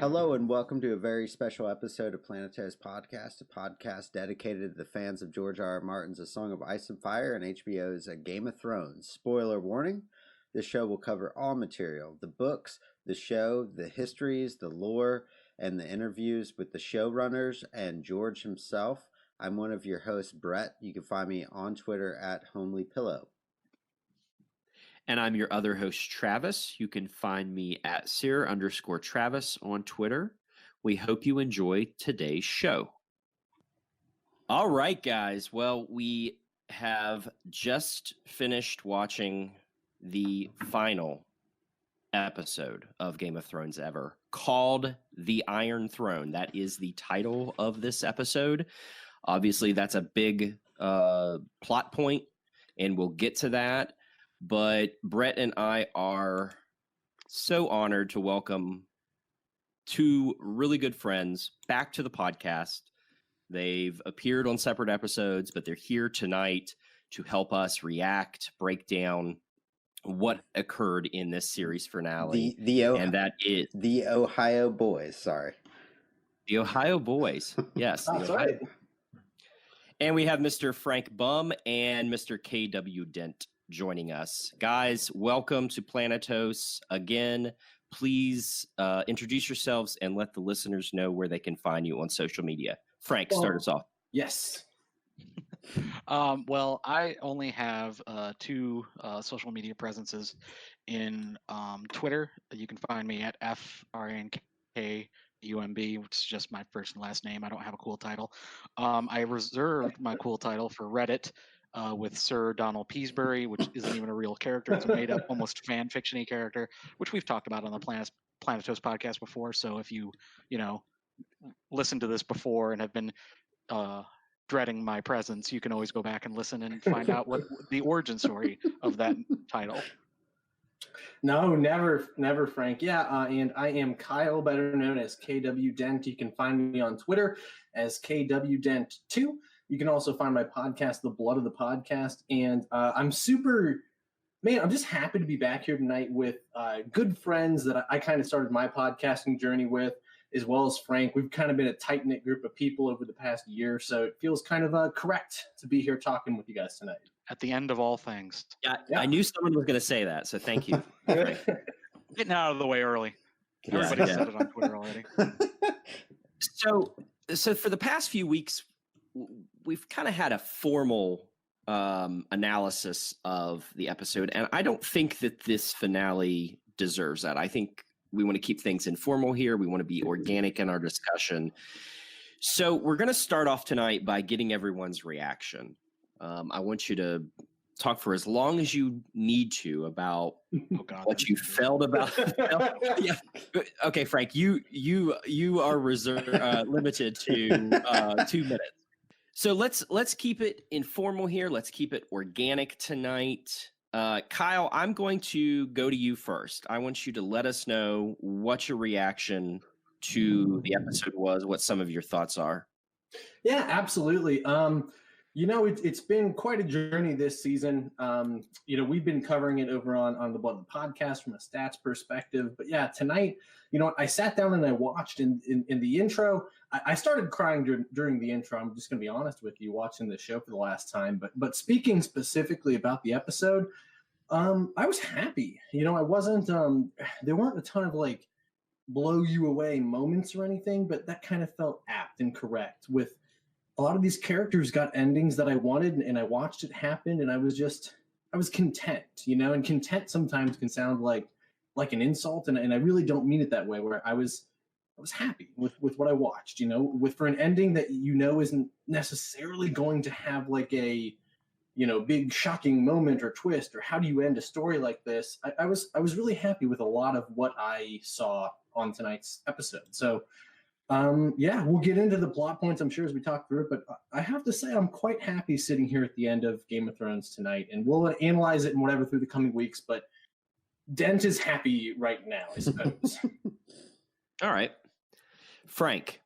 Hello and welcome to a very special episode of Planetos Podcast, a podcast dedicated to the fans of George R. R. Martin's A Song of Ice and Fire and HBO's A Game of Thrones. Spoiler warning, this show will cover all material, the books, the show, the histories, the lore, and the interviews with the showrunners and George himself. I'm one of your hosts, Brett. You can find me on Twitter at HomelyPillow. And I'm your other host, Travis. You can find me at Sir_Travis on Twitter. We hope you enjoy today's show. All right, guys. Well, we have just finished watching the final episode of Game of Thrones ever, called The Iron Throne. That is the title of this episode. Obviously, that's a big plot point, and we'll get to that. But Brett and I are so honored to welcome two really good friends back to the podcast. They've appeared on separate episodes, but they're here tonight to help us react, break down what occurred in this series finale. And that is the Ohio Boys. Sorry. The Ohio Boys. Yes. That's right. And we have Mr. Frank Bumb and Mr. KW Dent joining us. Guys, welcome to Planetos. Again, please introduce yourselves and let the listeners know where they can find you on social media. Frank, start us off. Yes. Well, I only have two social media presences in Twitter. You can find me at FRNKUMB, which is just my first and last name. I don't have a cool title. I reserved my cool title for Reddit with Sir Donald Peasbury, which isn't even a real character. It's a made-up, almost fan fiction-y character, which we've talked about on the Planetos podcast before. So if you listened to this before and have been dreading my presence, you can always go back and listen and find out what the origin story of that title. No, never, Frank. Yeah, and I am Kyle, better known as KW Dent. You can find me on Twitter as KW Dent2. You can also find my podcast, The Blood of the Podcast. And I'm just happy to be back here tonight with good friends that I kind of started my podcasting journey with, as well as Frank. We've kind of been a tight-knit group of people over the past year, so it feels kind of correct to be here talking with you guys tonight. At the end of all things. Yeah. I knew someone was going to say that, so thank you. Getting out of the way early. Everybody said it on Twitter already. So for the past few weeks, we've kind of had a formal analysis of the episode, and I don't think that this finale deserves that. I think we want to keep things informal here. We want to be organic in our discussion. So we're going to start off tonight by getting everyone's reaction. I want you to talk for as long as you need to about what you felt about. Yeah. Okay, Frank, you are limited to 2 minutes. So let's keep it informal here. Let's keep it organic tonight. Kyle, I'm going to go to you first. I want you to let us know what your reaction to the episode was, what some of your thoughts are. Yeah, absolutely. It's been quite a journey this season. We've been covering it over on the Blood of the Podcast from a stats perspective. But yeah, tonight, I sat down and I watched in the intro. I started crying during the intro. I'm just going to be honest with you, watching the show for the last time. But speaking specifically about the episode, I was happy. I wasn't. There weren't a ton of blow you away moments or anything, but that kind of felt apt and correct. With a lot of these characters got endings that I wanted, and I watched it happen, and I was content. And content sometimes can sound like an insult, and I really don't mean it that way. Where I was happy with what I watched, for an ending that isn't necessarily going to have a big shocking moment or twist, or how do you end a story like this. I was really happy with a lot of what I saw on tonight's episode. So we'll get into the plot points, I'm sure, as we talk through it, but I have to say I'm quite happy sitting here at the end of Game of Thrones tonight, and we'll analyze it and whatever through the coming weeks, but Dent is happy right now, I suppose. All right. Frank.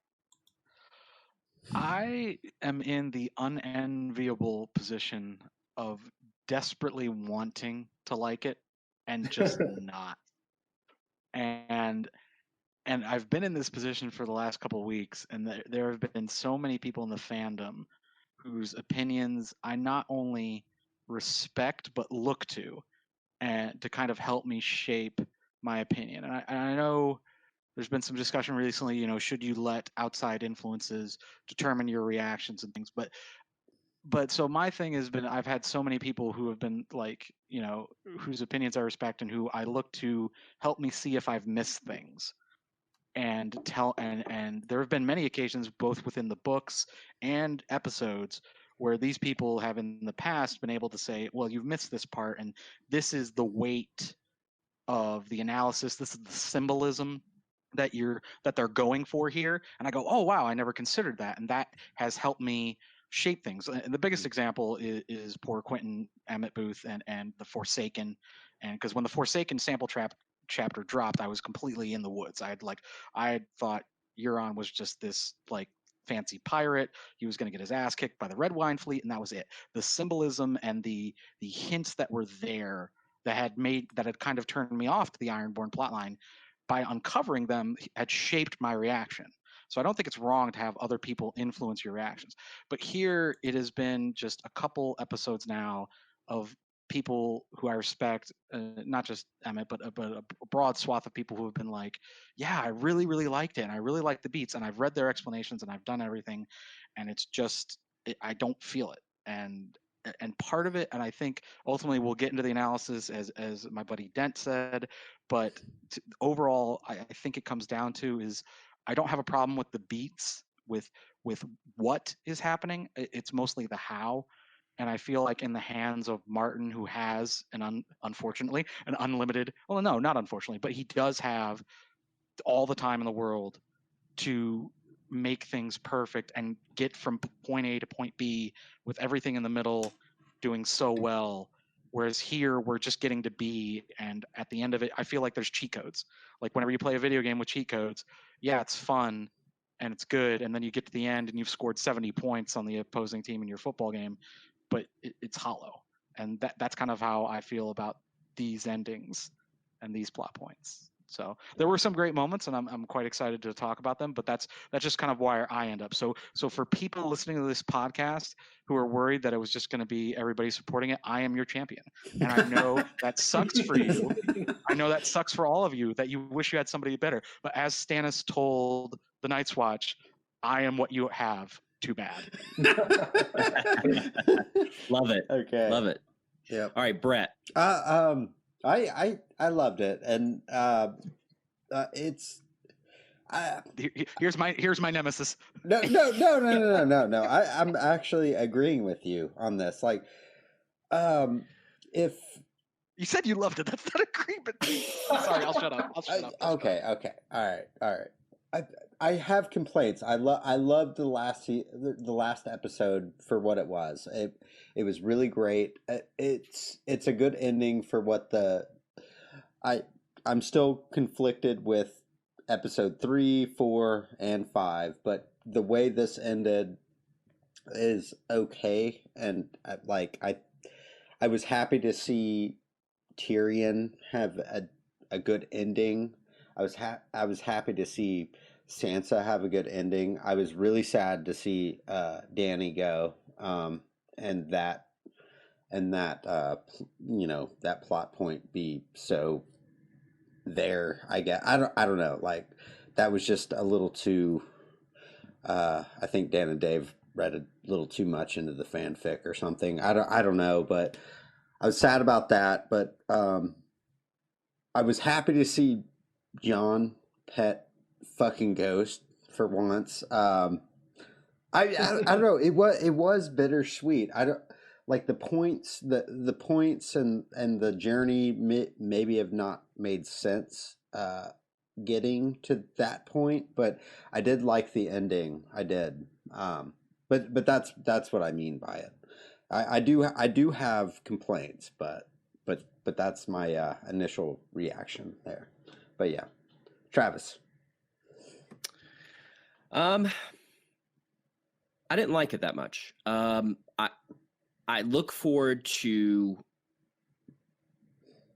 I am in the unenviable position of desperately wanting to like it and just not. And and I've been in this position for the last couple of weeks, and there have been so many people in the fandom whose opinions I not only respect but look to, and to kind of help me shape my opinion. And I know there's been some discussion recently, should you let outside influences determine your reactions and things? But so my thing has been, I've had so many people who have been like, whose opinions I respect and who I look to help me see if I've missed things. And there have been many occasions, both within the books and episodes, where these people have in the past been able to say, well, you've missed this part, and this is the weight of the analysis, this is the symbolism that they're going for here. And I go, oh wow, I never considered that, and that has helped me shape things. And the biggest example is poor Quentin Emmett Booth and the Forsaken. And because when the Forsaken sample trap chapter dropped, I was completely in the woods. I had thought Euron was just this like fancy pirate. He was going to get his ass kicked by the Red Wine Fleet, and that was it. The symbolism and the hints that were there that had kind of turned me off to the Ironborn plotline, by uncovering them, had shaped my reaction. So I don't think it's wrong to have other people influence your reactions. But here it has been just a couple episodes now of people who I respect, not just Emmett, but a broad swath of people who have been like, yeah, I really, really liked it. And I really liked the beats, and I've read their explanations and I've done everything. And it's just, I don't feel it. And part of it, and I think ultimately we'll get into the analysis as my buddy Dent said, but overall, I think it comes down to is I don't have a problem with the beats, with what is happening. It's mostly the how. And I feel like in the hands of Martin, who has unfortunately an unlimited, well, no, not unfortunately, but he does have all the time in the world to make things perfect and get from point A to point B with everything in the middle doing so well. Whereas here we're just getting to B, and at the end of it, I feel like there's cheat codes. Like whenever you play a video game with cheat codes, yeah, it's fun and it's good, and then you get to the end and you've scored 70 points on the opposing team in your football game, but it's hollow. And that's kind of how I feel about these endings and these plot points. So there were some great moments, and I'm quite excited to talk about them. But that's just kind of where I end up. So for people listening to this podcast who are worried that it was just going to be everybody supporting it, I am your champion, and I know that sucks for you. I know that sucks for all of you, that you wish you had somebody better. But as Stannis told the Night's Watch, I am what you have. Too bad. Love it. Okay. Love it. Yeah. All right, Brett. I loved it, and it's. Here's my nemesis. No. I'm actually agreeing with you on this. Like, if you said you loved it, that's not agreement. Sorry, I'll shut up. Okay. All right. I have complaints. I loved the last episode for what it was. It was really great. It's a good ending for what I'm still conflicted with episode 3, 4, and 5, but the way this ended is okay, and I was happy to see Tyrion have a good ending. I was happy to see Sansa have a good ending. I was really sad to see Dany go, and that that plot point be so there. I guess I don't know. Like, that was just a little too. I think Dan and Dave read a little too much into the fanfic or something. I don't know, but I was sad about that. But I was happy to see Jon pet fucking Ghost for once. I don't know. It was bittersweet. I don't like the points. The points and the journey maybe have not made sense. Getting to that point, but I did like the ending. I did. But that's what I mean by it. I do have complaints, but that's my initial reaction there. But yeah, Travis. I didn't like it that much. I look forward to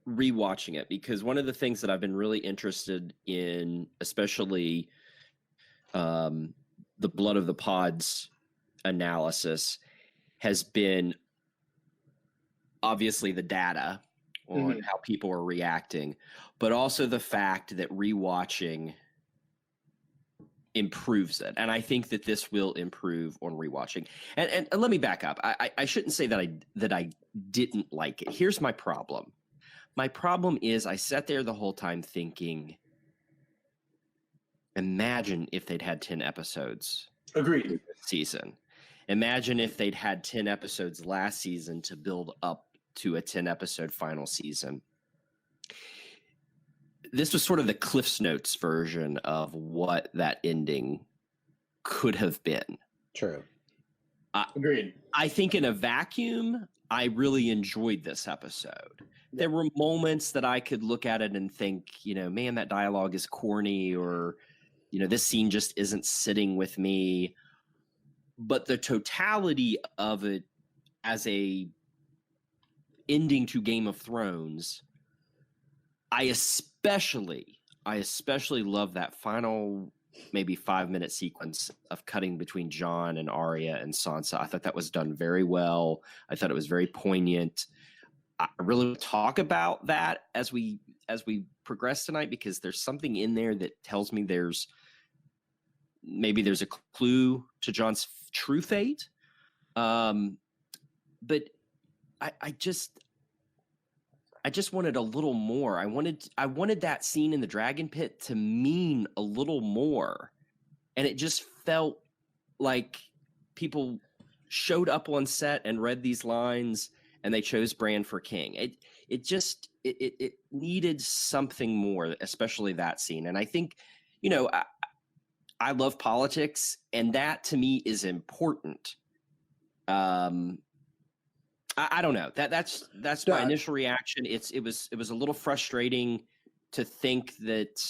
rewatching it, because one of the things that I've been really interested in, especially the Blood of the Pods analysis, has been obviously the data on how people are reacting, but also the fact that rewatching improves it. And I think that this will improve on rewatching. And let me back up. I shouldn't say that I didn't like it. Here's my problem. My problem is I sat there the whole time thinking, imagine if they'd had 10 episodes. Agreed. This season. Imagine if they'd had 10 episodes last season to build up to a 10-episode final season. This was sort of the Cliff's Notes version of what that ending could have been. True. Agreed. I think in a vacuum, I really enjoyed this episode. There were moments that I could look at it and think, man, that dialogue is corny, or, this scene just isn't sitting with me. But the totality of it as a ending to Game of Thrones, I especially love that final maybe 5-minute sequence of cutting between Jon and Arya and Sansa. I thought that was done very well. I thought it was very poignant. I really want to talk about that as we progress tonight, because there's something in there that tells me there's a clue to Jon's true fate. But I just wanted a little more. I wanted that scene in the dragon pit to mean a little more. And it just felt like people showed up on set and read these lines and they chose Bran for king. It needed something more, especially that scene. And I think, I love politics, and that to me is important. I don't know. That's my initial reaction. It was a little frustrating to think that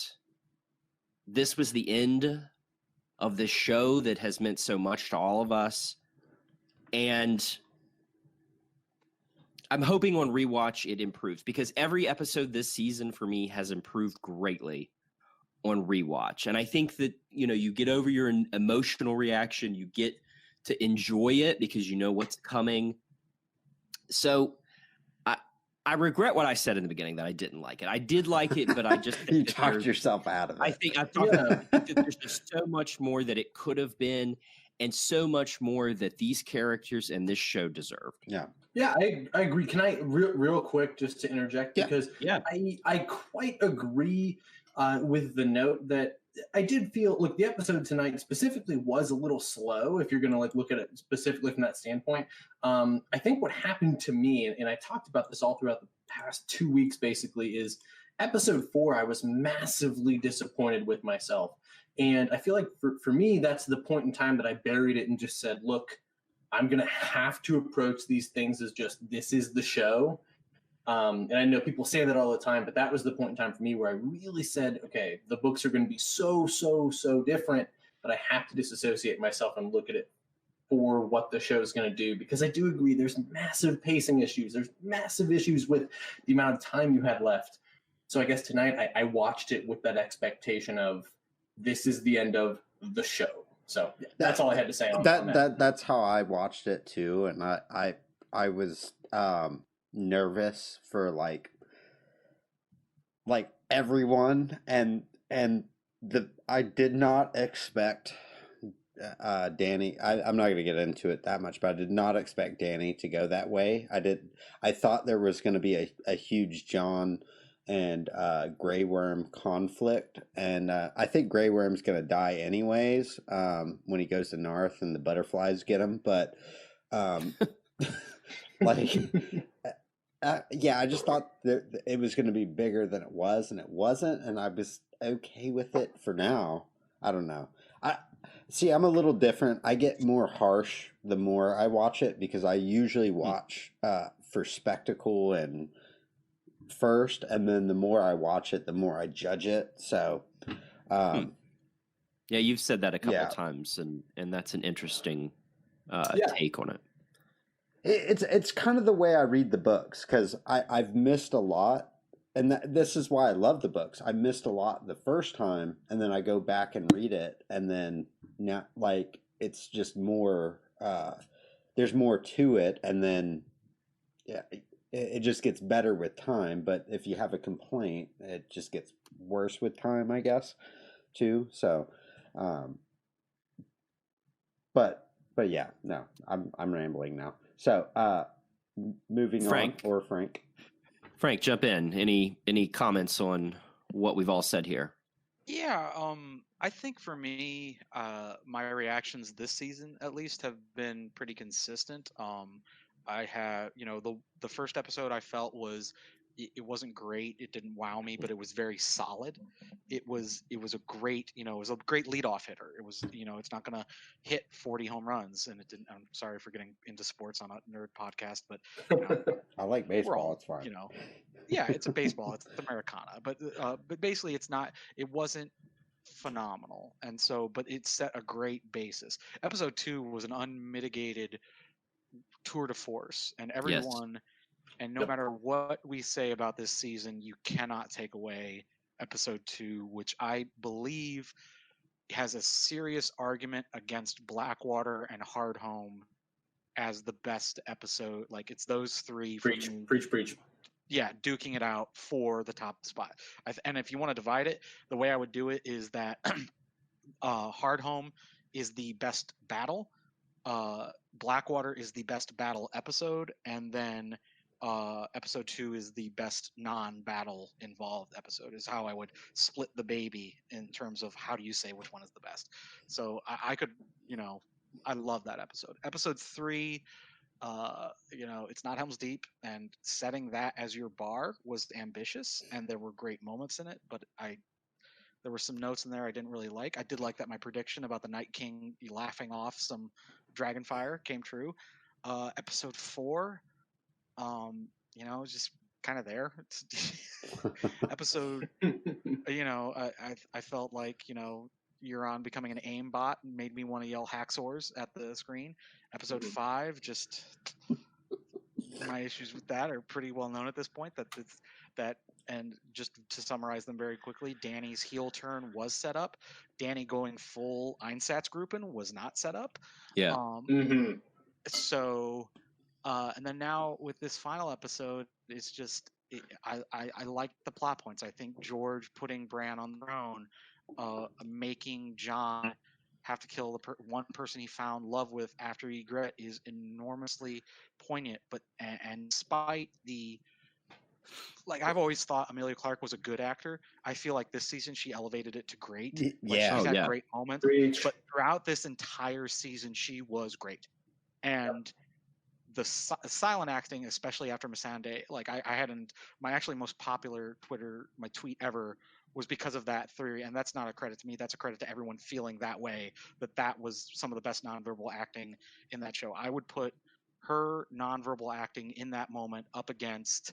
this was the end of this show that has meant so much to all of us. And I'm hoping on rewatch it improves, because every episode this season for me has improved greatly on rewatch. And I think that, you get over your emotional reaction, you get to enjoy it because you know what's coming. So I regret what I said in the beginning, that I didn't like it. I did like it, but I just think you talked yourself out of it. I think that there's just so much more that it could have been, and so much more that these characters and this show deserved. Yeah, I agree. Can I real quick just to interject? Because I quite agree with the note that I did feel, look, the episode tonight specifically was a little slow, if you're going to look at it specifically from that standpoint. I think what happened to me, and I talked about this all throughout the past 2 weeks basically, is episode 4, I was massively disappointed with myself. And I feel like for me, that's the point in time that I buried it and just said, look, I'm going to have to approach these things as just, this is the show. And I know people say that all the time, but that was the point in time for me where I really said, okay, the books are going to be so different, but I have to disassociate myself and look at it for what the show is going to do. Because I do agree, there's massive pacing issues. There's massive issues with the amount of time you had left. So I guess tonight I watched it with that expectation of, this is the end of the show. So that's all I had to say on that. That's how I watched it too. And I was nervous for like everyone, and I did not expect Dany. I'm not going to get into it that much, but I did not expect Dany to go that way. I thought there was going to be a huge Jon and Grey Worm conflict, and I think Grey Worm's going to die anyways when he goes to North and the butterflies get him. But I just thought that it was going to be bigger than it was, and it wasn't, and I was okay with it for now. I don't know. I'm a little different. I get more harsh the more I watch it, because I usually watch for spectacle and first, and then the more I watch it, the more I judge it. So, yeah, you've said that a couple times, and that's an interesting take on it. It's kind of the way I read the books, because I've missed a lot and this is why I love the books. I missed a lot the first time, and then I go back and read it, and then now like it's just more. There's more to it, and then yeah, it just gets better with time. But if you have a complaint, it just gets worse with time, I guess, too. So, um, but yeah, no, I'm rambling now. So, moving Frank. on, or Frank. Frank, jump in. Any comments on what we've all said here? Yeah, I think for me, my reactions this season at least have been pretty consistent. I have, the first episode I felt was it wasn't great. It didn't wow me, but it was very solid. It was a great, it was a great leadoff hitter. It was, it's not gonna hit 40 home runs, and it didn't. I'm sorry for getting into sports on a nerd podcast, but you know, I like we're baseball. all, It's fine. yeah, it's a baseball, it's Americana, but basically it's not. It wasn't phenomenal, and so but it set a great basis. Episode 2 was an unmitigated tour de force, and Yes. everyone, and no matter what we say about this season, you cannot take away episode 2, which I believe has a serious argument against Blackwater and Hardhome as the best episode. Like, it's those three for Preach, me. preach. Yeah, duking it out for the top spot. And if you want to divide it, the way I would do it is that Hardhome is the best battle, Blackwater is the best battle episode, and then episode 2 is the best non-battle involved episode. Is how I would split the baby in terms of how do you say which one is the best. So I could, I love that episode. Episode 3, it's not Helm's Deep, and setting that as your bar was ambitious, and there were great moments in it. But there were some notes in there I didn't really like. I did like that my prediction about the Night King laughing off some Dragonfire came true. Episode 4, it was just kind of there. Episode, I felt like, Euron becoming an aim bot made me want to yell hacksaws at the screen. Episode 5, just my issues with that are pretty well known at this point. And just to summarize them very quickly, Dany's heel turn was set up. Dany going full Einsatzgruppen was not set up. Yeah. So, and then now with this final episode, it's just I like the plot points. I think George putting Bran on the throne, making Jon have to kill the one person he found love with after Ygritte is enormously poignant. But and despite the, like, I've always thought Amelia Clark was a good actor. I feel like this season she elevated it to great. Like, Yeah. she's Oh, had yeah. great moments, Preach. but throughout this entire season she was great. And the silent acting, especially after Missandei, like I had my actually most popular my tweet ever was because of that theory, and that's not a credit to me. That's a credit to everyone feeling that way. That was some of the best nonverbal acting in that show. I would put her nonverbal acting in that moment up against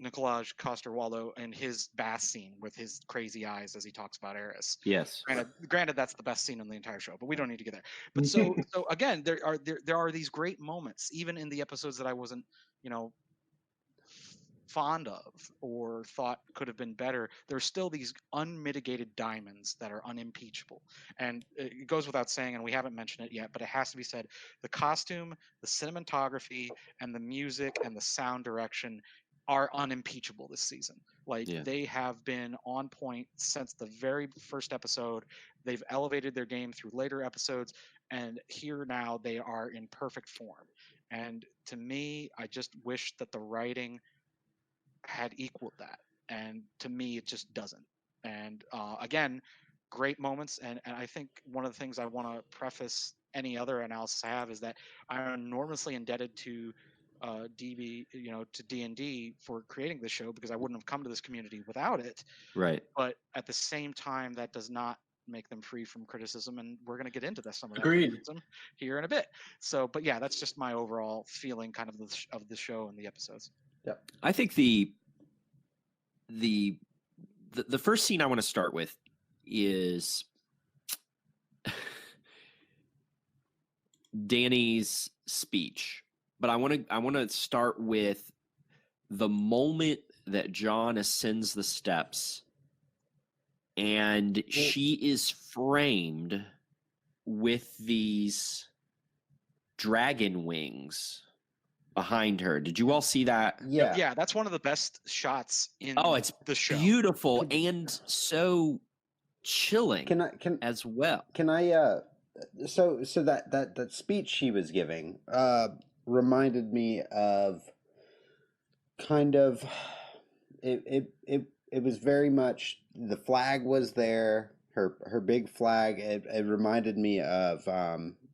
Nikolaj Coster-Waldau and his bath scene with his crazy eyes as he talks about Eris. Yes. Granted, that's the best scene in the entire show, but we don't need to get there. But so again, there are these great moments, even in the episodes that I wasn't, fond of or thought could have been better. There's still these unmitigated diamonds that are unimpeachable. And it goes without saying, and we haven't mentioned it yet, but it has to be said: the costume, the cinematography, and the music and the sound direction are unimpeachable this season. Like, they have been on point since the very first episode. They've elevated their game through later episodes, and here now they are in perfect form. And to me, I just wish that the writing had equaled that, and to me it just doesn't. And again, great moments, and I think one of the things I want to preface any other analysis I have is that I'm enormously indebted to DB, to D&D for creating this show, because I wouldn't have come to this community without it. Right. But at the same time, that does not make them free from criticism, and we're going to get into some of that Agreed. criticism here in a bit. So, but yeah, that's just my overall feeling kind of of the show and the episodes. Yep. I think the first scene I want to start with is Dany's speech, but I want to start with the moment that Jon ascends the steps and she is framed with these dragon wings behind her. Did you all see that? Yeah. Yeah, that's one of the best shots in It's the show. beautiful and so chilling as well. Can I so that speech she was giving reminded me of kind of it was very much the flag was there, her big flag. It reminded me of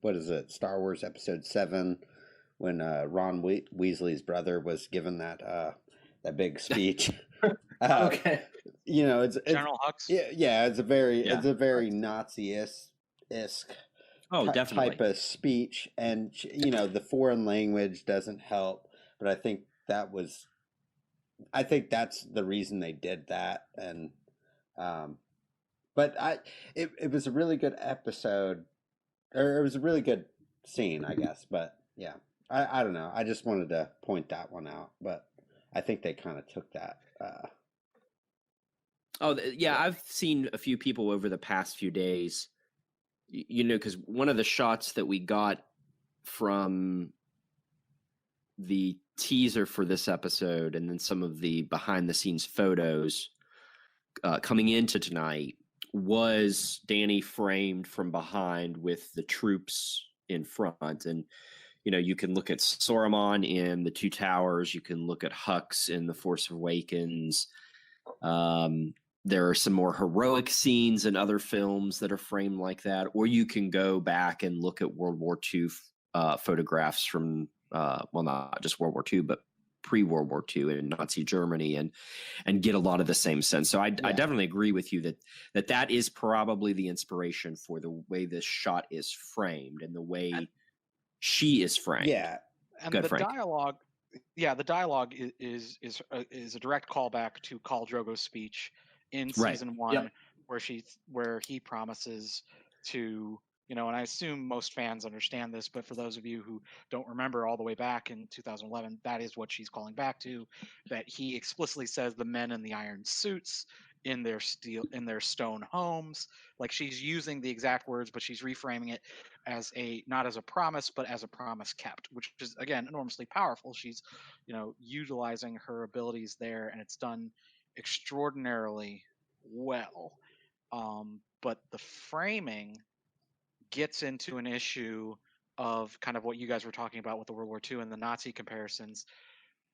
what is it, Star Wars Episode 7, when Ron Weasley's brother was given that big speech. Okay. You know, it's General Hux. Yeah, it's a very Nazi-esque definitely type of speech, and you know, the foreign language doesn't help. But I think that's the reason they did that, and but it was a really good episode, or it was a really good scene, I guess. But yeah, I don't know. I just wanted to point that one out, but I think they kind of took that. I've seen a few people over the past few days, you know, because one of the shots that we got from the teaser for this episode and then some of the behind the scenes photos coming into tonight was Dany framed from behind with the troops in front. And, you know, you can look at Saruman in The Two Towers. You can look at Hux in The Force Awakens. There are some more heroic scenes in other films that are framed like that. Or you can go back and look at World War II photographs from, well, not just World War II, but pre-World War II in Nazi Germany, and get a lot of the same sense. So I definitely agree with you that is probably the inspiration for the way this shot is framed and the way she is framed. Yeah, and the dialogue. Yeah, the dialogue is a direct callback to Khal Drogo's speech in season 1, where he promises to, you know, and I assume most fans understand this, but for those of you who don't remember all the way back in 2011, that is what she's calling back to, that he explicitly says the men in the iron suits in their stone homes. Like, she's using the exact words, but she's reframing it as not as a promise, but as a promise kept, which is, again, enormously powerful. She's, you know, utilizing her abilities there, and it's done extraordinarily well. But the framing gets into an issue of kind of what you guys were talking about with the World War II and the Nazi comparisons.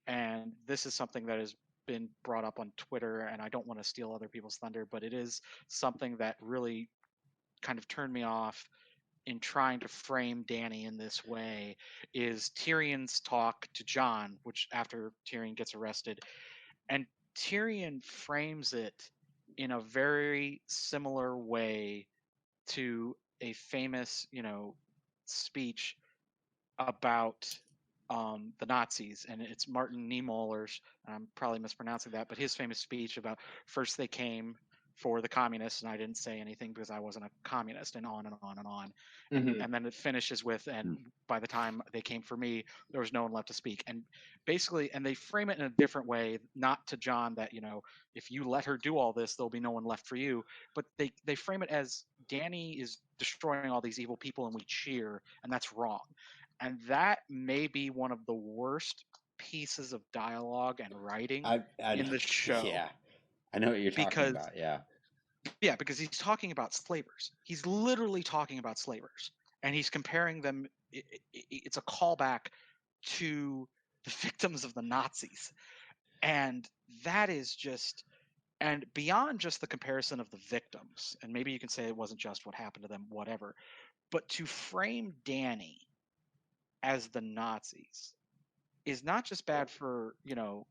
And this is something that has been brought up on Twitter, and I don't want to steal other people's thunder, but it is something that really kind of turned me off in trying to frame Dany in this way, is Tyrion's talk to Jon, which after Tyrion gets arrested, and Tyrion frames it in a very similar way to a famous, you know, speech about the Nazis, and it's Martin Niemöller's. I'm probably mispronouncing that, but his famous speech about first they came for the communists, and I didn't say anything because I wasn't a communist, and on and on and on. And then it finishes with, and by the time they came for me, there was no one left to speak. And basically, and they frame it in a different way, not to Jon that, you know, if you let her do all this, there'll be no one left for you. But they frame it as Dany is destroying all these evil people and we cheer, and that's wrong. And that may be one of the worst pieces of dialogue and writing in the show. Yeah, I know what you're talking about. Yeah, because he's talking about slavers. He's literally talking about slavers, and he's comparing them. It's a callback to the victims of the Nazis, and that is just, and beyond just the comparison of the victims, and maybe you can say it wasn't just what happened to them, whatever, but to frame Dany as the Nazis is not just bad for, you know,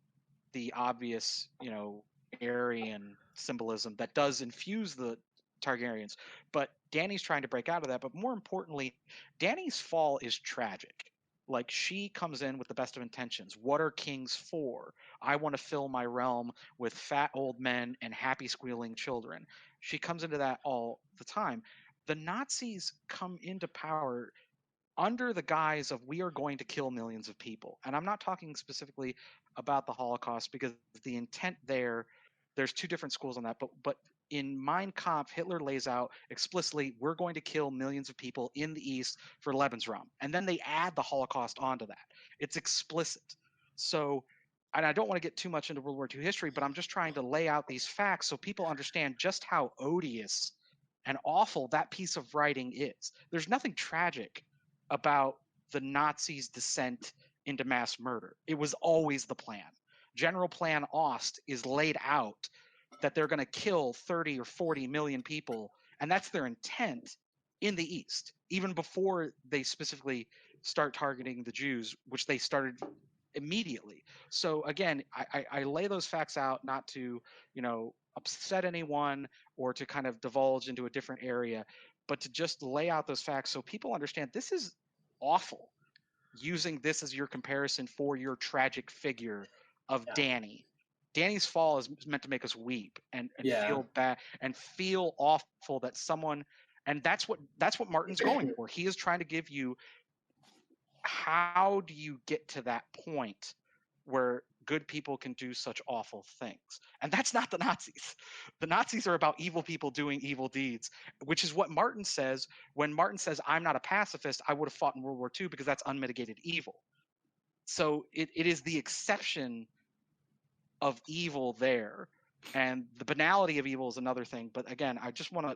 the obvious, you know, Aryan symbolism that does infuse the Targaryens, but Dany's trying to break out of that. But more importantly, Dany's fall is tragic. Like, she comes in with the best of intentions. What are kings for? I want to fill my realm with fat old men and happy squealing children. She comes into that all the time. The Nazis come into power under the guise of we are going to kill millions of people. And I'm not talking specifically about the Holocaust because the intent there's two different schools on that, but in Mein Kampf, Hitler lays out explicitly, we're going to kill millions of people in the East for Lebensraum. And then they add the Holocaust onto that. It's explicit. So, and I don't want to get too much into World War II history, but I'm just trying to lay out these facts so people understand just how odious and awful that piece of writing is. There's nothing tragic about the Nazis' descent into mass murder. It was always the plan. General Plan Ost is laid out that they're going to kill 30 or 40 million people, and that's their intent in the East, even before they specifically start targeting the Jews, which they started immediately. So again, I lay those facts out not to, upset anyone or to kind of divulge into a different area, but to just lay out those facts so people understand this is awful. Using this as your comparison for your tragic figure of Dany. Dany's fall is meant to make us weep and feel bad and feel awful that someone, and that's what Martin's going for. He is trying to give you, how do you get to that point where good people can do such awful things? And that's not the Nazis. The Nazis are about evil people doing evil deeds, which is what Martin says. When Martin says, I'm not a pacifist, I would have fought in World War II because that's unmitigated evil. So it is the exception of evil there. And the banality of evil is another thing. But again, I just want to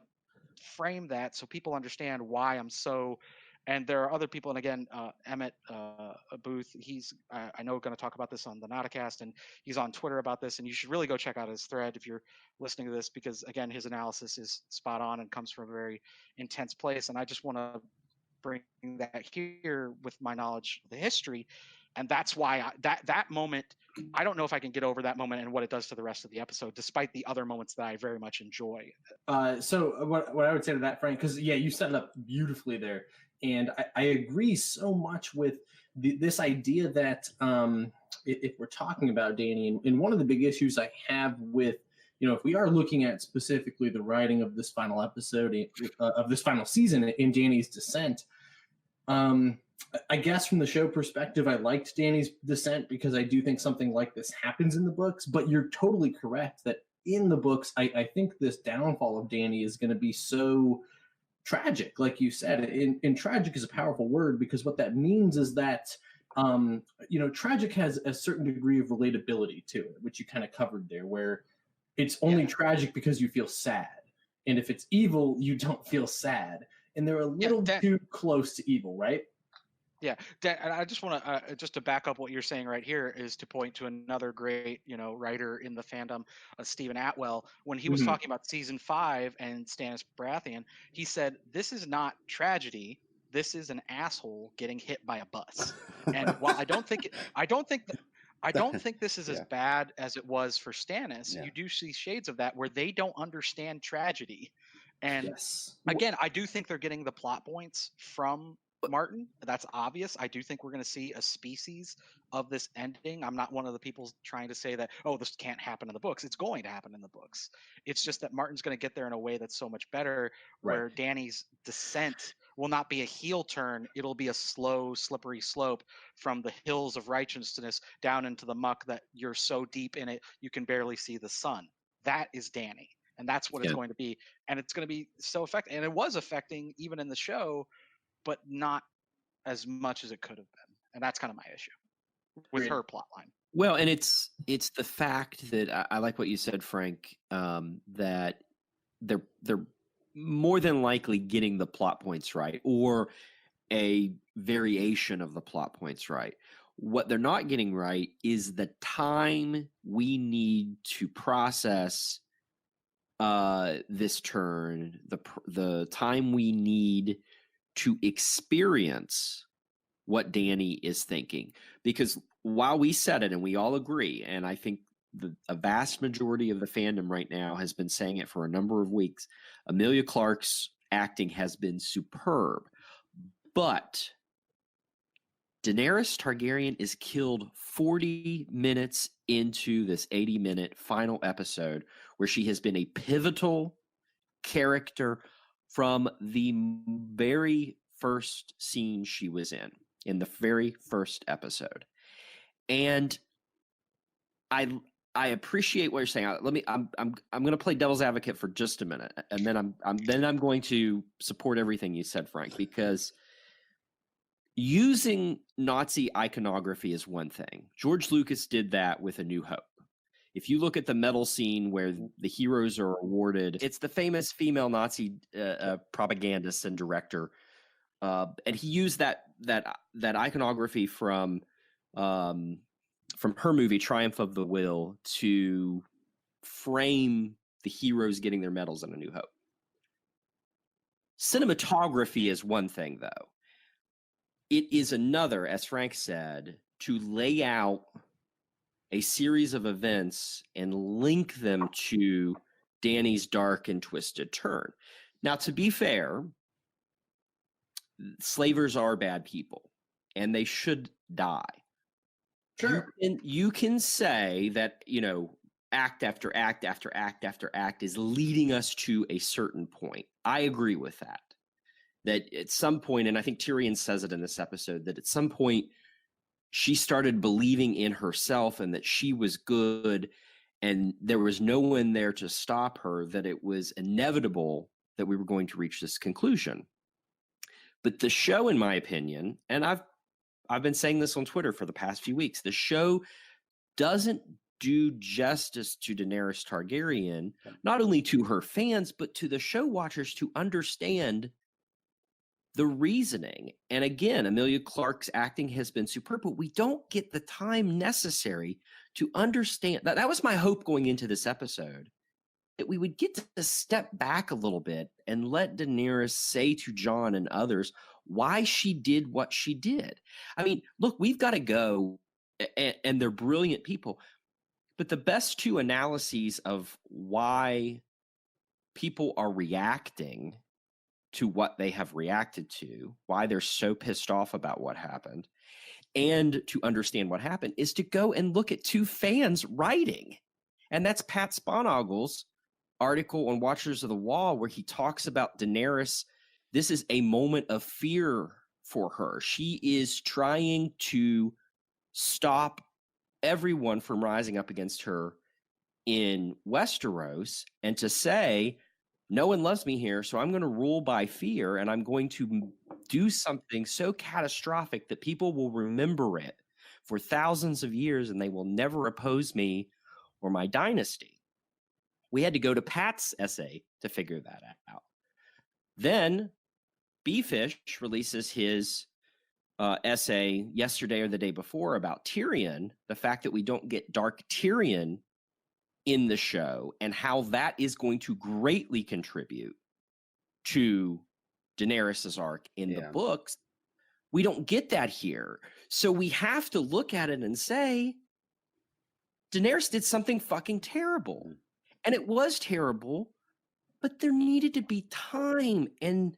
frame that so people understand why I'm so. And there are other people, and again, Emmett Booth, he's I know going to talk about this on the Nauticast, and he's on Twitter about this, and you should really go check out his thread if you're listening to this, because again, his analysis is spot on and comes from a very intense place. And I just want to bring that here with my knowledge of the history, and that's why that moment, I don't know if I can get over that moment and what it does to the rest of the episode, despite the other moments that I very much enjoy. So what I would say to that, Frank, because you set it up beautifully there. And I agree so much with this idea that if we're talking about Dany, and one of the big issues I have with, if we are looking at specifically the writing of this final episode, of this final season in Dany's descent, I guess from the show perspective, I liked Dany's descent because I do think something like this happens in the books. But you're totally correct that in the books, I think this downfall of Dany is going to be so tragic, like you said. And tragic is a powerful word, because what that means is that tragic has a certain degree of relatability to it, which you kind of covered there, where it's only tragic because you feel sad, and if it's evil, you don't feel sad, and they're a little too close to evil, right? Yeah, and I just want to just to back up what you're saying right here is to point to another great writer in the fandom, Stephen Atwell. When he was talking about season 5 and Stannis Baratheon, he said, "This is not tragedy. This is an asshole getting hit by a bus." And while I don't think this is as bad as it was for Stannis, you do see shades of that where they don't understand tragedy. And again, I do think they're getting the plot points from Martin. That's obvious. I do think we're going to see a species of this ending. I'm not one of the people trying to say that, oh, this can't happen in the books. It's going to happen in the books. It's just that Martin's going to get there in a way that's so much better, where Dany's descent will not be a heel turn. It'll be a slow, slippery slope from the hills of righteousness down into the muck that you're so deep in it, you can barely see the sun. That is Dany. And that's what it's going to be. And it's going to be so effective. And it was affecting even in the show, but not as much as it could have been. And that's kind of my issue with her plot line. Well, and it's the fact that I like what you said, Frank, that they're more than likely getting the plot points right, or a variation of the plot points right. What they're not getting right is the time we need to process this turn, the time we need to experience what Dany is thinking. Because while we said it and we all agree, and I think a vast majority of the fandom right now has been saying it for a number of weeks, Emilia Clarke's acting has been superb. But Daenerys Targaryen is killed 40 minutes into this 80-minute final episode, where she has been a pivotal character from the very first scene she was in the very first episode. And I appreciate what you're saying. I'm going to play devil's advocate for just a minute, and then I'm going to support everything you said, Frank, because using Nazi iconography is one thing. George Lucas did that with A New Hope. If you look at the medal scene where the heroes are awarded, it's the famous female Nazi propagandist and director, and he used that iconography from her movie Triumph of the Will to frame the heroes getting their medals in A New Hope. Cinematography is one thing, though. It is another, as Frank said, to lay out a series of events and link them to Dany's dark and twisted turn. Now, to be fair, slavers are bad people, and they should die. Sure. You can say that, act after act after act after act is leading us to a certain point. I agree with that. That at some point, and I think Tyrion says it in this episode, that at some point she started believing in herself and that she was good and there was no one there to stop her, that it was inevitable that we were going to reach this conclusion. But the show, in my opinion, and I've been saying this on Twitter for the past few weeks, the show doesn't do justice to Daenerys Targaryen, not only to her fans, but to the show watchers to understand the reasoning. And again, Emilia Clarke's acting has been superb, but we don't get the time necessary to understand that. That was my hope going into this episode, that we would get to step back a little bit and let Daenerys say to Jon and others why she did what she did. I mean, look, we've got to go, and they're brilliant people, but the best two analyses of why people are reacting to what they have reacted to, why they're so pissed off about what happened, and to understand what happened is to go and look at two fans writing. And that's Pat Sponogle's article on Watchers of the Wall, where he talks about Daenerys. This is a moment of fear for her. She is trying to stop everyone from rising up against her in Westeros and to say, no one loves me here, so I'm going to rule by fear, and I'm going to do something so catastrophic that people will remember it for thousands of years, and they will never oppose me or my dynasty. We had to go to Pat's essay to figure that out. Then B-Fish releases his essay yesterday or the day before about Tyrion, the fact that we don't get Dark Tyrion in the show and how that is going to greatly contribute to Daenerys' arc in the books. We don't get that here. So we have to look at it and say, Daenerys did something fucking terrible. And it was terrible, but there needed to be time and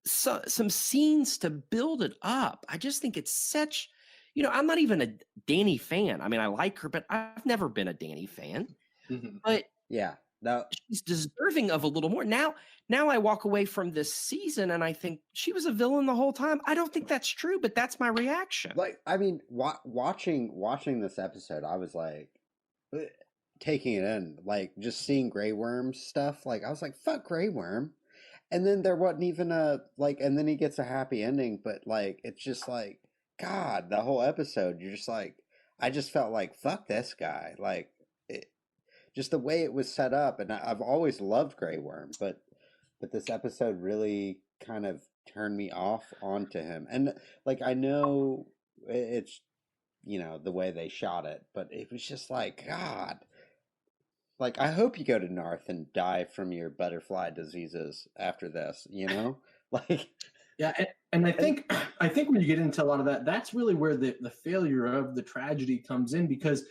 some scenes to build it up. I just think it's such... I'm not even a Dany fan. I mean, I like her, but I've never been a Dany fan. Mm-hmm. But she's deserving of a little more. Now I walk away from this season and I think she was a villain the whole time. I don't think that's true, but that's my reaction. Like, I mean, watching this episode, I was like, taking it in, like just seeing Grey Worm's stuff. Like, I was like, fuck Grey Worm. And then there wasn't even and then he gets a happy ending, but like, it's just like, God, the whole episode, you're just like, I just felt like, fuck this guy. Like, just the way it was set up. And I've always loved Grey Worm, but this episode really kind of turned me off onto him. And like, I know it's, the way they shot it, but it was just like, God, like, I hope you go to Narth and die from your butterfly diseases after this, like... Yeah, and I think when you get into a lot of that, that's really where the failure of the tragedy comes in, because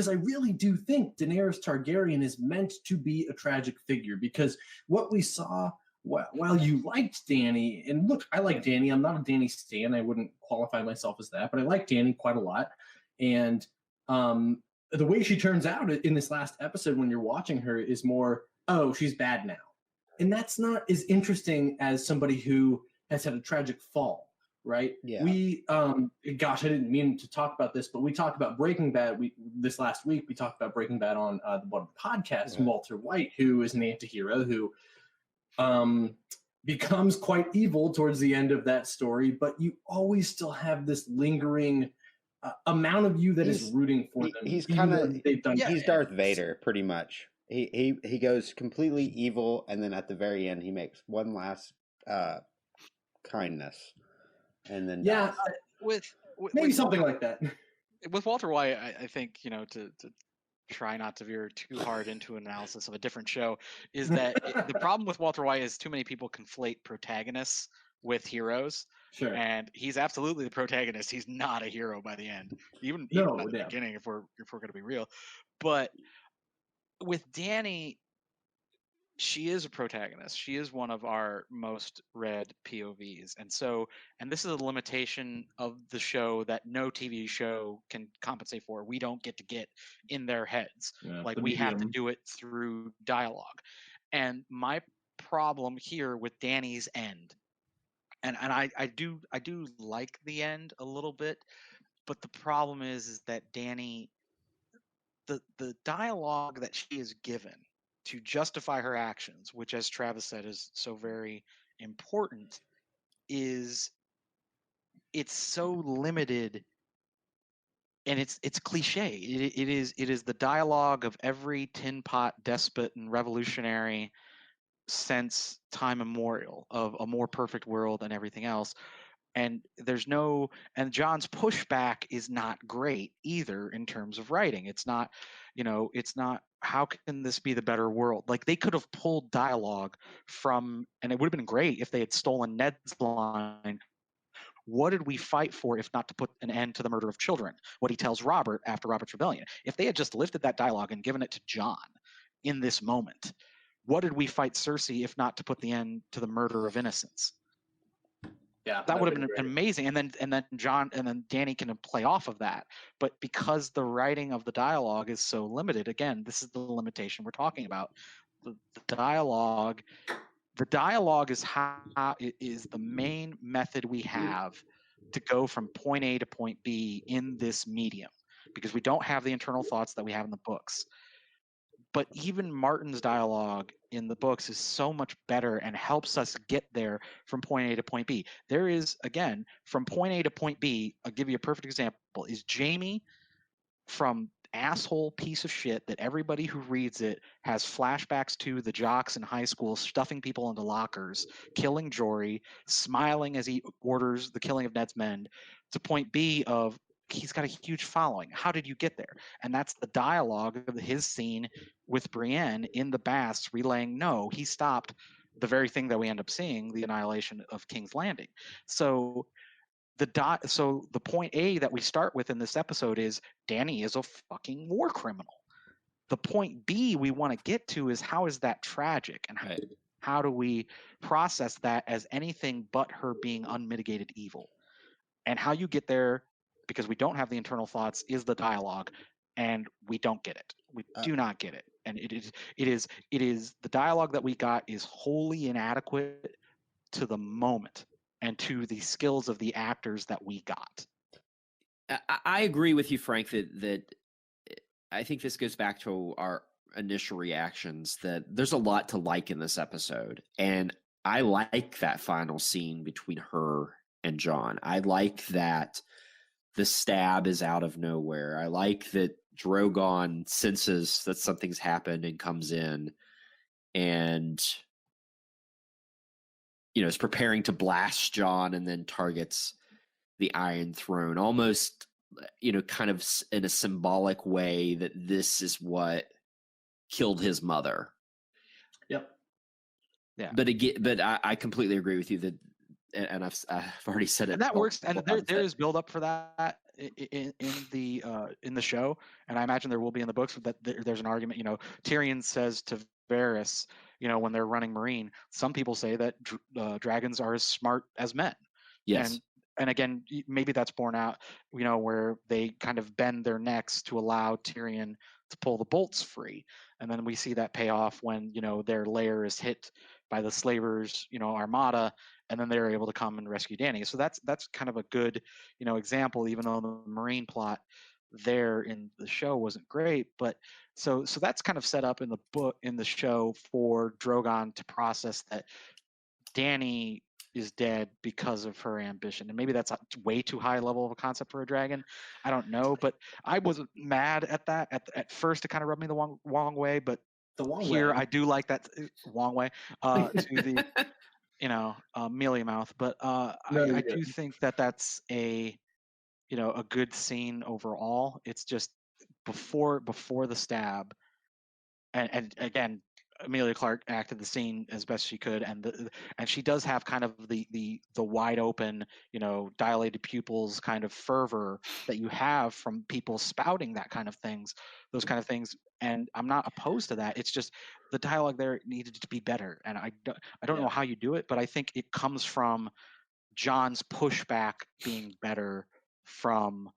I really do think Daenerys Targaryen is meant to be a tragic figure, because what we saw, while you liked Dany, and look, I like Dany, I'm not a Dany stan, I wouldn't qualify myself as that, but I like Dany quite a lot, and the way she turns out in this last episode when you're watching her is more, oh, she's bad now. And that's not as interesting as somebody who has had a tragic fall, right? Yeah. We, gosh, I didn't mean to talk about this, but we talked about Breaking Bad. This last week, we talked about Breaking Bad on the Bumb podcast. Right. Walter White, who is an anti-hero, who becomes quite evil towards the end of that story, but you always still have this lingering amount of you that is rooting for them. He's kind of he's Darth bad. Vader, pretty much. He goes completely evil, and then at the very end, he makes one last kindness, and then yeah, dies. with maybe something like that. With Walter White, I think, you know, to try not to veer too hard into an analysis of a different show, is that the problem with Walter White is too many people conflate protagonists with heroes. Sure. And he's absolutely the protagonist. He's not a hero by the end, even by the beginning, if we're going to be real. But with Dany, she is a protagonist. She is one of our most read POVs. And this is a limitation of the show that no TV show can compensate for. We don't get to get in their heads. Like, we have to do it through dialogue. And my problem here with Dany's end, and I do like the end a little bit, but the problem is that Dany, the dialogue that she is given to justify her actions, which, as Travis said, is so very important, it's so limited, and it's cliche. It is the dialogue of every tin pot despot and revolutionary since time immemorial, of a more perfect world and everything else. And John's pushback is not great either in terms of writing. It's not how can this be the better world? Like, they could have pulled dialogue from, and it would have been great if they had stolen Ned's line. What did we fight for if not to put an end to the murder of children? What he tells Robert after Robert's rebellion. If they had just lifted that dialogue and given it to John in this moment, what did we fight Cersei if not to put the end to the murder of innocents? Yeah, that would have been amazing. And then Dany can play off of that. But because the writing of the dialogue is so limited, again, this is the limitation we're talking about. The dialogue is the main method we have to go from point A to point B in this medium, because we don't have the internal thoughts that we have in the books. But even Martin's dialogue in the books is so much better and helps us get there from point A to point B. There is, again, from point A to point B, I'll give you a perfect example, is Jaime, from asshole piece of shit that everybody who reads it has flashbacks to the jocks in high school stuffing people into lockers, killing Jory, smiling as he orders the killing of Ned's men, to point B of he's got a huge following. How did you get there? And that's the dialogue of his scene with Brienne in the baths relaying, no, he stopped the very thing that we end up seeing, the annihilation of King's Landing. So the point A that we start with in this episode is Dany is a fucking war criminal. The point B we want to get to is, how is that tragic, and how do we process that as anything but her being unmitigated evil? And how you get there, because we don't have the internal thoughts, is the dialogue, and we don't get it. We do not get it. And it is the dialogue that we got is wholly inadequate to the moment and to the skills of the actors that we got. I agree with you, Frank, that I think this goes back to our initial reactions, that there's a lot to like in this episode. And I like that final scene between her and John. I like that the stab is out of nowhere. I like that Drogon senses that something's happened and comes in and, is preparing to blast John and then targets the Iron Throne, almost, kind of in a symbolic way that this is what killed his mother. Yep. Yeah. But I completely agree with you that, and I've already said it. And that works. And there is build up for that in the show, and I imagine there will be in the books. That there's an argument. Tyrion says to Varys, when they're running Marine, some people say that dragons are as smart as men. Yes. And again, maybe that's borne out, where they kind of bend their necks to allow Tyrion to pull the bolts free. And then we see that pay off when, their lair is hit by the slavers, armada, and then they're able to come and rescue Dany. So that's kind of a good, example, even though the Marine plot there in the show wasn't great. But so that's kind of set up in the show for Drogon to process that Dany is dead because of her ambition. And maybe that's a way too high level of a concept for a dragon. I don't know, but I wasn't mad at that. At first, it kind of rubbed me the wrong way, but here I do like that wrong way to the mealy mouth. But I do think that that's a good scene overall. It's just before the stab, and again, Amelia Clark acted the scene as best she could, and she does have kind of the wide open, dilated pupils kind of fervor that you have from people spouting those kind of things. And I'm not opposed to that. It's just the dialogue there needed to be better, and I don't know how you do it, but I think it comes from John's pushback being better from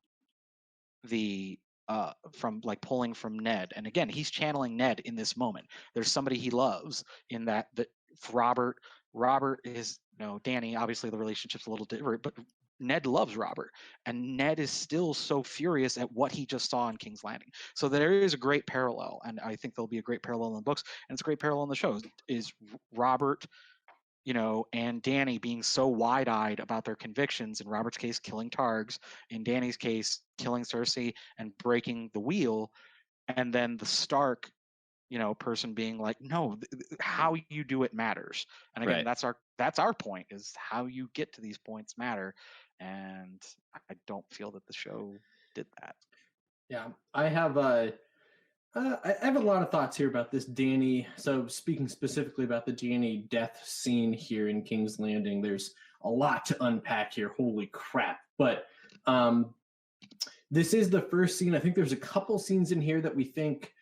from like pulling from Ned. And again, he's channeling Ned in this moment. There's somebody he loves in that Robert is, Dany, obviously the relationship's a little different, but Ned loves Robert, and Ned is still so furious at what he just saw in King's Landing. So there is a great parallel, and I think there'll be a great parallel in the books, and it's a great parallel in the shows. Is Robert, and Dany being so wide-eyed about their convictions, in Robert's case, killing Targs, in Dany's case, killing Cersei and breaking the wheel, and then the Stark, person being like, no, how you do it matters. And again, that's our point, is how you get to these points matter. And I don't feel that the show did that. Yeah, I have a lot of thoughts here about this Dany. So speaking specifically about the Dany death scene here in King's Landing, there's a lot to unpack here. Holy crap. But this is the first scene. I think there's a couple scenes in here that we think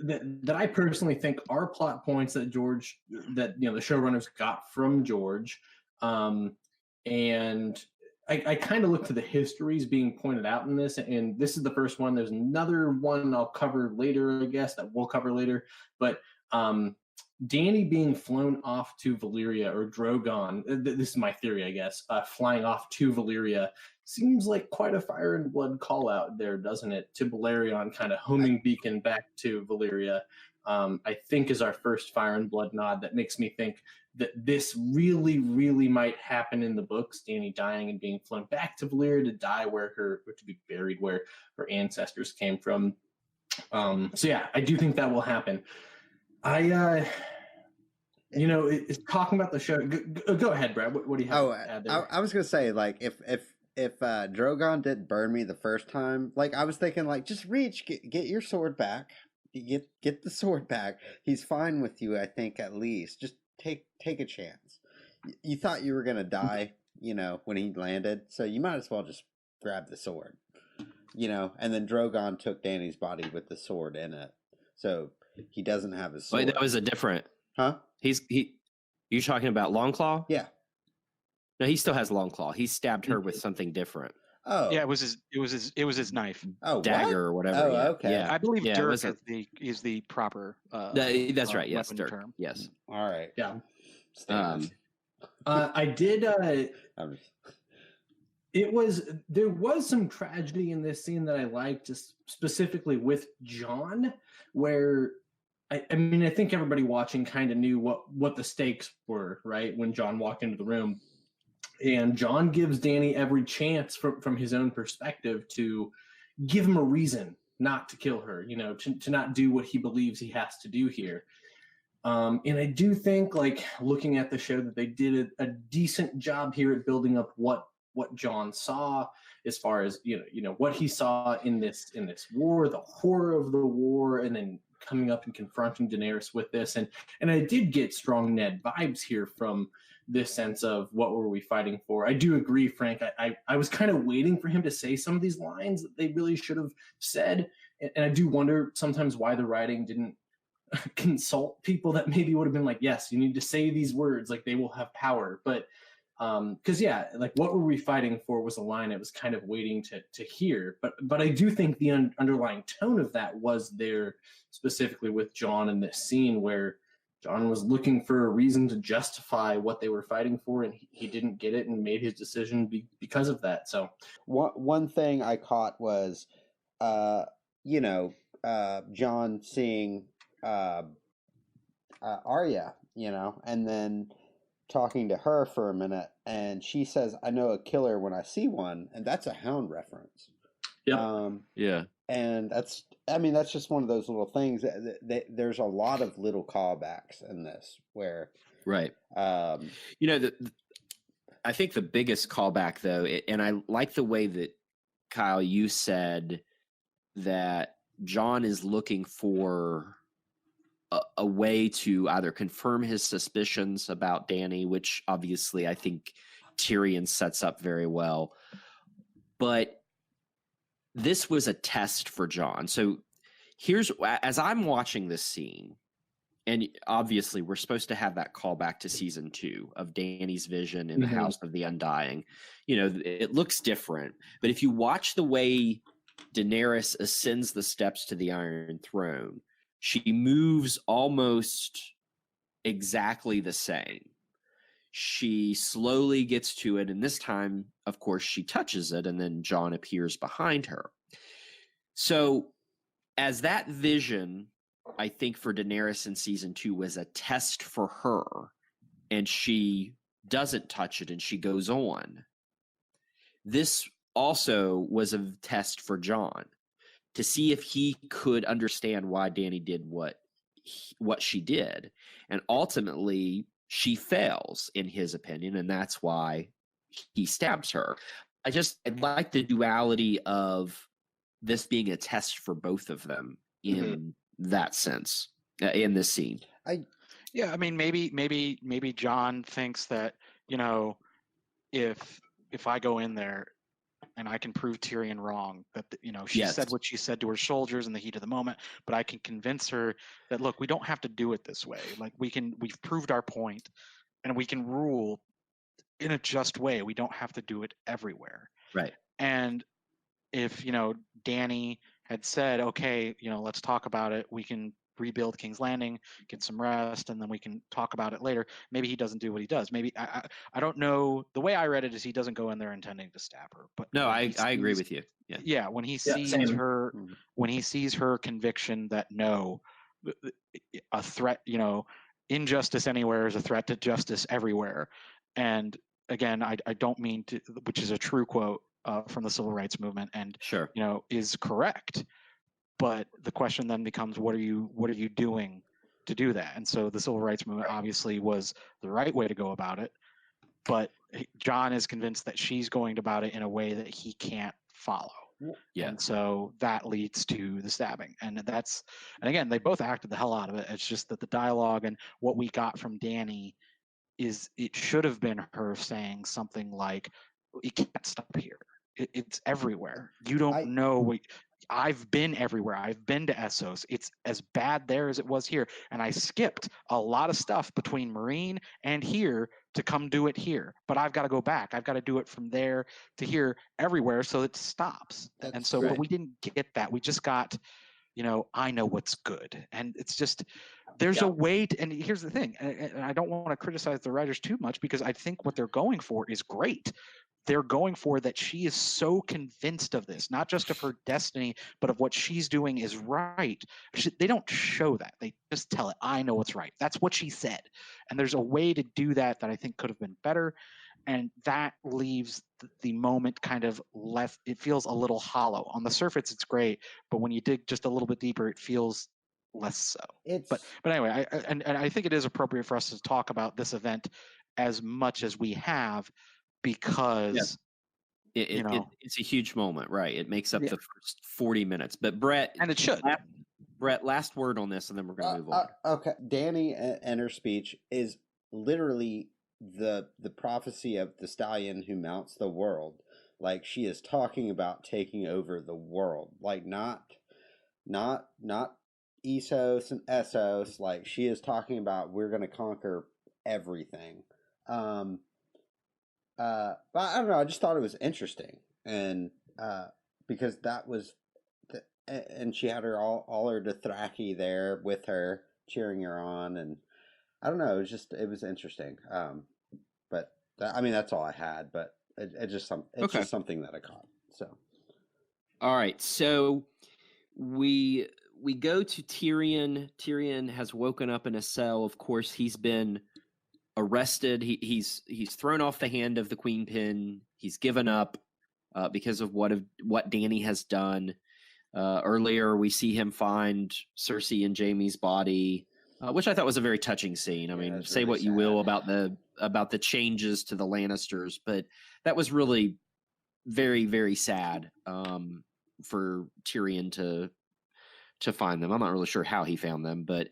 that I personally think are plot points that the showrunners got from George. And I kind of look to the histories being pointed out in this, and this is the first one. There's another one I'll cover later, I guess, that we'll cover later. But Dany being flown off to Valyria, or Drogon, this is my theory, I guess, flying off to Valyria seems like quite a Fire and Blood call out there, doesn't it? To Balerion, kind of homing beacon back to Valyria, I think is our first Fire and Blood nod. That makes me think that this really, really might happen in the books, Dany dying and being flown back to Valyria to die or to be buried where her ancestors came from. So yeah, I do think that will happen. It's talking about the show. Go ahead, Brad. What do you have to add there? I was gonna say, like, if Drogon didn't burn me the first time, like, I was thinking, like, just reach, get your sword back, get the sword back. He's fine with you, I think, at least. Just take a chance. You thought you were gonna die, when he landed, so you might as well just grab the sword, And then Drogon took Dany's body with the sword in it, so he doesn't have his sword. Wait, that was a different. Huh? You talking about Longclaw? Yeah. No, he still has Longclaw. He stabbed her with something different. Oh. Yeah, it was his knife. Oh, dagger or whatever. Oh, okay. Yeah. I believe dirk is the proper that's right. Yes, dirk. term. Yes. All right. Yeah. I did there was some tragedy in this scene that I liked, just specifically with John, where I think everybody watching kind of knew what the stakes were, right? When John walked into the room, and John gives Dany every chance from his own perspective to give him a reason not to kill her, to not do what he believes he has to do here. And I do think, like, looking at the show, that they did a decent job here at building up what John saw, as far as what he saw in this war, the horror of the war, and then coming up and confronting Daenerys with this. And I did get strong Ned vibes here from this sense of, what were we fighting for? I do agree, Frank. I was kind of waiting for him to say some of these lines that they really should have said. And I do wonder sometimes why the writing didn't consult people that maybe would have been like, yes, you need to say these words, like they will have power. But because like, what were we fighting for was a line I was kind of waiting to hear. But I do think the underlying tone of that was there, specifically with John in this scene, where Jon was looking for a reason to justify what they were fighting for, and he didn't get it and made his decision because of that. So one thing I caught was, Jon seeing Arya, and then talking to her for a minute, and she says, "I know a killer when I see one," and that's a Hound reference. Yep. Yeah. And that's just one of those little things. There's a lot of little callbacks in this where, right. I think the biggest callback, though, and I like the way that, Kyle, you said that Jon is looking for a way to either confirm his suspicions about Dany, which obviously I think Tyrion sets up very well, but this was a test for Jon. So here's, as I'm watching this scene, and obviously we're supposed to have that callback to season 2 of Dany's vision in the House of the Undying. It looks different, but if you watch the way Daenerys ascends the steps to the Iron Throne, she moves almost exactly the same. She slowly gets to it, and this time, of course, she touches it, and then Jon appears behind her. So, as that vision, I think, for Daenerys in season 2 was a test for her, and she doesn't touch it, and she goes on. This also was a test for Jon to see if he could understand why Dany did what she did, and ultimately she fails in his opinion, and that's why he stabs her. I like the duality of this being a test for both of them in that sense, in this scene. I mean, maybe Jon thinks that, if I go in there and I can prove Tyrion wrong, that she said what she said to her soldiers in the heat of the moment, but I can convince her that, look, we don't have to do it this way. Like, we've proved our point, and we can rule in a just way. We don't have to do it everywhere. Right. And if Dany had said, okay, let's talk about it, we can rebuild King's Landing, get some rest, and then we can talk about it later. Maybe he doesn't do what he does. Maybe I don't know. The way I read it is he doesn't go in there intending to stab her. But no, I agree with you. Yeah, when he sees her, when he sees her conviction that no, a threat, injustice anywhere is a threat to justice everywhere. And again, I don't mean to, which is a true quote from the civil rights movement, and sure, is correct. But the question then becomes, what are you doing to do that? And so the civil rights movement obviously was the right way to go about it, but Jon is convinced that she's going about it in a way that he can't follow. Yeah. And so that leads to the stabbing. And again, they both acted the hell out of it. It's just that the dialogue and what we got from Dany it should have been her saying something like, "You can't stop here. It's everywhere. You don't know. I've been everywhere. I've been to Essos. It's as bad there as it was here. And I skipped a lot of stuff between Marine and here to come do it here. But I've got to go back. I've got to do it from there to here, everywhere, so it stops." And so, right. But we didn't get that. We just got, I know what's good. And it's just, there's a way to, and here's the thing, and I don't want to criticize the writers too much, because I think what they're going for is great. They're going for that she is so convinced of this, not just of her destiny, but of what she's doing is right. They don't show that. They just tell it, I know what's right. That's what she said. And there's a way to do that I think could have been better. And that leaves the moment kind of left. It feels a little hollow. On the surface, it's great, but when you dig just a little bit deeper, it feels less so. But anyway, I think it is appropriate for us to talk about this event as much as we have, because it's a huge moment, right? It makes up the first 40 minutes. But Brett, and it should. Brett, last word on this, and then we're going to move on. Okay, Dany and her speech is literally the prophecy of the stallion who mounts the world. Like, she is talking about taking over the world, like not Essos and Essos. Like, she is talking about, we're going to conquer everything. But I don't know. I just thought it was interesting, and because that was, and she had her all her Dothraki there with her, cheering her on, and I don't know. It was interesting. But I mean, that's all I had. But it's just something that I caught. So, all right. So we go to Tyrion. Tyrion has woken up in a cell. Of course, he's been arrested. He's thrown off the hand of the Queen Pin. He's given up because of what Dany has done. Earlier, we see him find Cersei and Jaime's body, which I thought was a very touching scene. I mean, say really what you will about the changes to the Lannisters, but that was really very, very sad for Tyrion to find them. I'm not really sure how he found them, but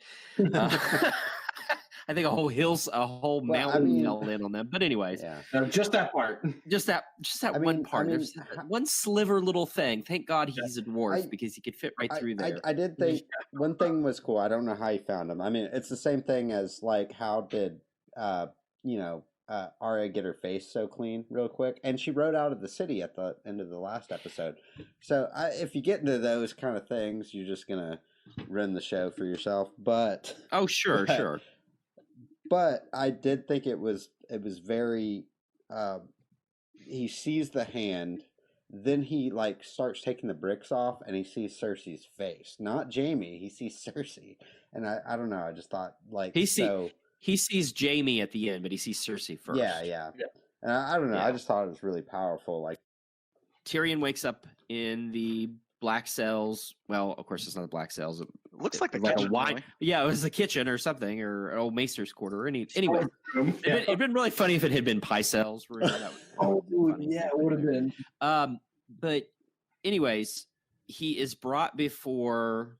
I think a whole mountain fell in on them. But anyways, just that part, just that one part. There's one sliver little thing. Thank God he's a dwarf because he could fit right through there. I did think one thing was cool. I don't know how he found him. I mean, it's the same thing as like how did Arya get her face so clean real quick, and she rode out of the city at the end of the last episode. So if you get into those kind of things, you're just gonna ruin the show for yourself. But sure. But I did think it was very. He sees the hand, then he like starts taking the bricks off, and he sees Cersei's face, not Jaime. He sees Cersei, and I don't know. I just thought like he sees Jaime at the end, but he sees Cersei first. Yeah. And I don't know. I just thought it was really powerful. Like Tyrion wakes up in the black cells. Well, of course, it's not the black cells. It looks like the kitchen. Really. Yeah, it was the kitchen or something, or an old maester's quarter. Anyway, it'd been really funny if it had been pie cells. It would have been. But anyways, he is brought before.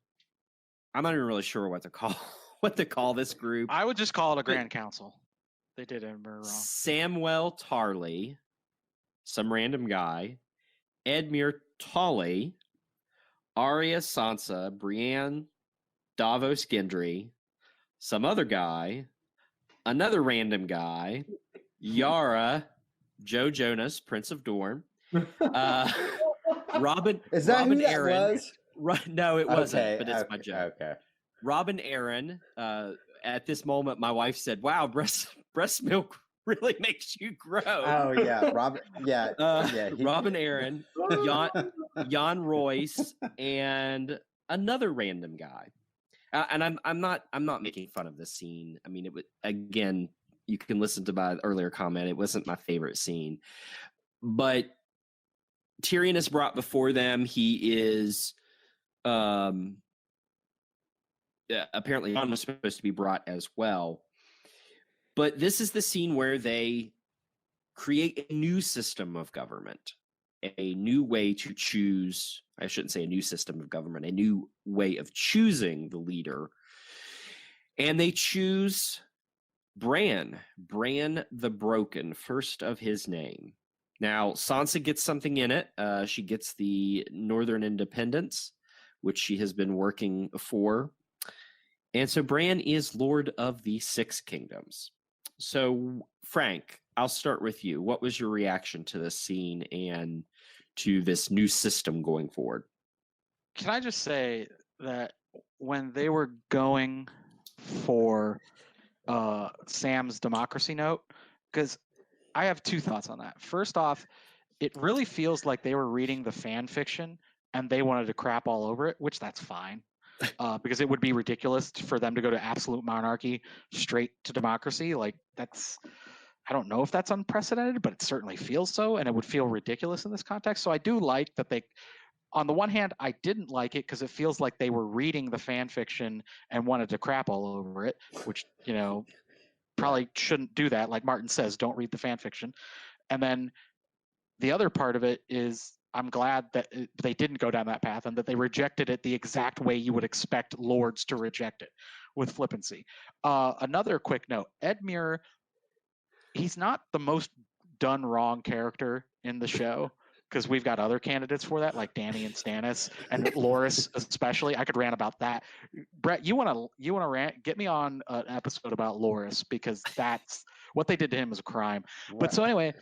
I'm not even really sure what to call this group. I would just call it a Grand Council. They did it wrong. Samwell Tarly, some random guy, Edmure Tully, Arya Sansa, Brienne Davos Gendry, some other guy, another random guy, Yara, Joe Jonas, Prince of Dorne, Robin. Is that Robin who that Aaron. was? No, it wasn't. But it's my joke. Okay. Robin Aaron. At this moment, my wife said, "Wow, breast milk really makes you grow." Oh yeah, Robin. Yeah, Robin Aaron, Jan Royce, and another random guy. And I'm not making fun of this scene. I mean, it would, again, you can listen to my earlier comment. It wasn't my favorite scene, but Tyrion is brought before them. He is apparently Jon was supposed to be brought as well. But this is the scene where they create a new system of government, a new way to choose. I shouldn't say a new system of government, a new way of choosing the leader. And they choose Bran the Broken, first of his name. Now, Sansa gets something in it. She gets the Northern Independence, which she has been working for. And so Bran is Lord of the Six Kingdoms. So, Frank, I'll start with you. What was your reaction to this scene and to this new system going forward? Can I just say that when they were going for Sam's democracy note, because I have two thoughts on that. First off, it really feels like they were reading the fan fiction and they wanted to crap all over it, which that's fine. Because it would be ridiculous for them to go to absolute monarchy straight to democracy. Like I don't know if that's unprecedented, but it certainly feels so, and it would feel ridiculous in this context. So I do like that they, on the one hand, I didn't like it because it feels like they were reading the fan fiction and wanted to crap all over it, which, probably shouldn't do that. Like Martin says, don't read the fan fiction. And then the other part of it is I'm glad that they didn't go down that path and that they rejected it the exact way you would expect lords to reject it, with flippancy. Another quick note, Edmure, he's not the most done wrong character in the show, because we've got other candidates for that, like Dany and Stannis and Loras especially. I could rant about that. Brett, you want to rant? Get me on an episode about Loras, because that's what they did to him is a crime. What? But so anyway,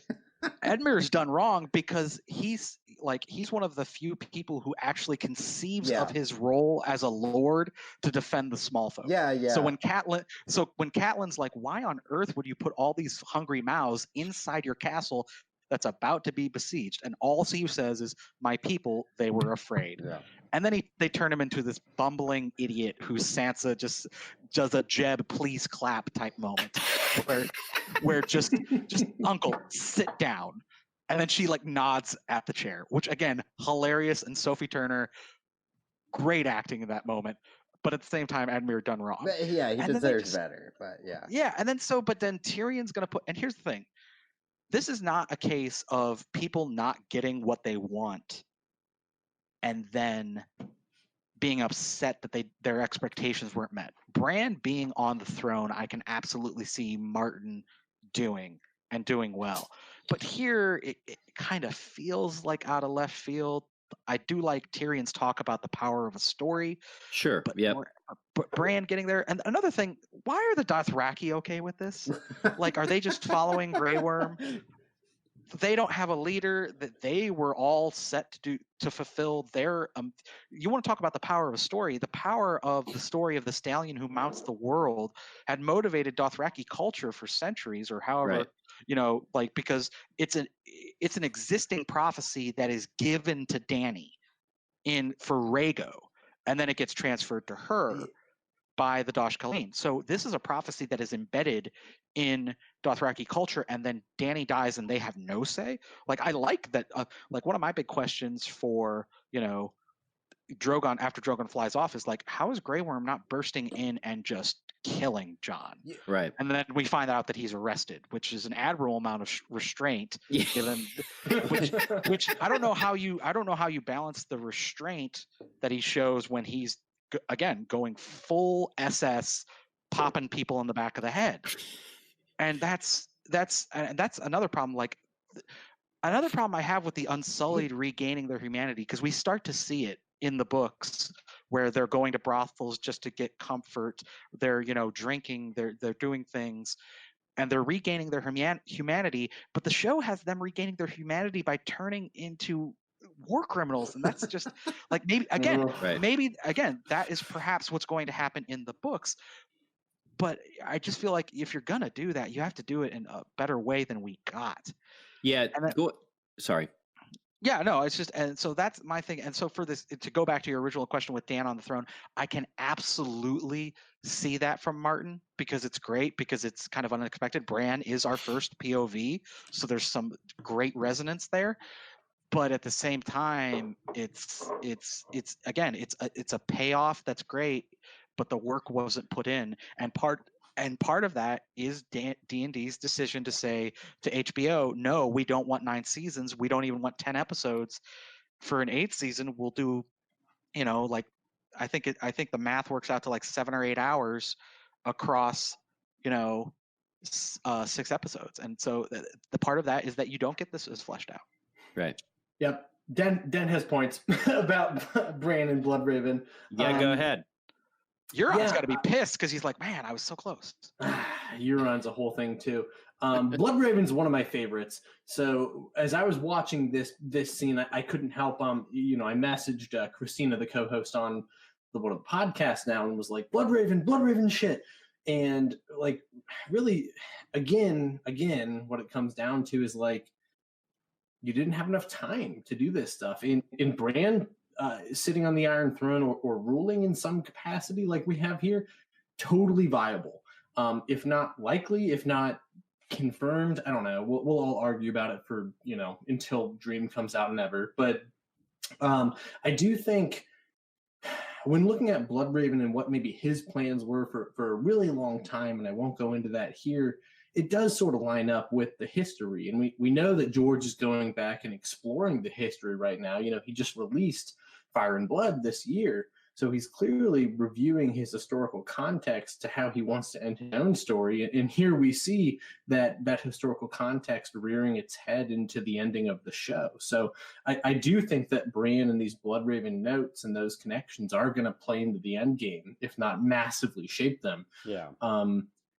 Edmure's done wrong because he's like he's one of the few people who actually conceives Yeah. of his role as a lord to defend the small folk. Yeah. So when Catelyn's like, why on earth would you put all these hungry mouths inside your castle that's about to be besieged? And all he says is, my people, they were afraid. Yeah. And then they turn him into this bumbling idiot who Sansa just does a Jeb please clap type moment where just uncle, sit down. And then she like nods at the chair, which again, hilarious. And Sophie Turner, great acting in that moment. But at the same time, Admir done wrong. But yeah, he And then deserves better. But yeah. Yeah. And then but then Tyrion's going to put, and here's the thing. This is not a case of people not getting what they want and then being upset that their expectations weren't met. Bran being on the throne, I can absolutely see Martin doing well. But here, it kind of feels like out of left field. I do like Tyrion's talk about the power of a story. Sure. But Yep. But Bran getting there. And another thing, why are the Dothraki okay with this? Like, are they just following Grey Worm? They don't have a leader. That they were all set to fulfill their you want to talk about the power of a story. The power of the story of the stallion who mounts the world had motivated Dothraki culture for centuries, or however, like, because it's an existing prophecy that is given to Dany for Rhaego, and then it gets transferred to her by the Dosh Khaleen. So this is a prophecy that is embedded in Dothraki culture, and then Dany dies and they have no say. Like, I like that. Like, one of my big questions for, Drogon after Drogon flies off is like, how is Grey Worm not bursting in and just killing Jon? Right. And then we find out that he's arrested, which is an admirable amount of restraint, given which I don't know how you balance the restraint that he shows when he's again going full SS, popping people in the back of the head. And that's another problem. Like, another problem I have with the Unsullied regaining their humanity, because we start to see it in the books where they're going to brothels just to get comfort. They're, drinking, they're doing things, and they're regaining their humanity. But the show has them regaining their humanity by turning into war criminals. And that's just like, maybe again, that is perhaps what's going to happen in the books. But I just feel like if you're going to do that, you have to do it in a better way than we got. Yeah. Sorry. Yeah, no, it's just, and so that's my thing. And so for this, to go back to your original question with Dan on the throne, I can absolutely see that from Martin, because it's great, because it's kind of unexpected. Bran is our first POV, so there's some great resonance there. But at the same time, it's a payoff that's great, but the work wasn't put in. And part of that is D&D's decision to say to HBO, no, we don't want 9 seasons. We don't even want 10 episodes. For an 8th season, we'll do, like, I think the math works out to like 7 or 8 hours across, 6 episodes. And so the part of that is that you don't get this as fleshed out. Right. Yep. Dent has points about Bran and Bloodraven. Yeah, go ahead. Euron's got to be pissed because he's like, man, I was so close. Euron's a whole thing too. Bloodraven's one of my favorites. So as I was watching this scene, I couldn't help. I messaged Christina, the co-host on the podcast now, and was like, Bloodraven shit. And like, really, again, what it comes down to is like, you didn't have enough time to do this stuff. In Bran sitting on the Iron Throne or ruling in some capacity like we have here, totally viable. If not likely, if not confirmed, I don't know. We'll all argue about it for, until Dream comes out and ever. But I do think when looking at Bloodraven and what maybe his plans were for a really long time, and I won't go into that here, it does sort of line up with the history. And we know that George is going back and exploring the history right now. He just released Fire and Blood this year. So he's clearly reviewing his historical context to how he wants to end his own story. And here we see that historical context rearing its head into the ending of the show. So I do think that Bran and these Bloodraven notes and those connections are going to play into the end game, if not massively shape them. Yeah.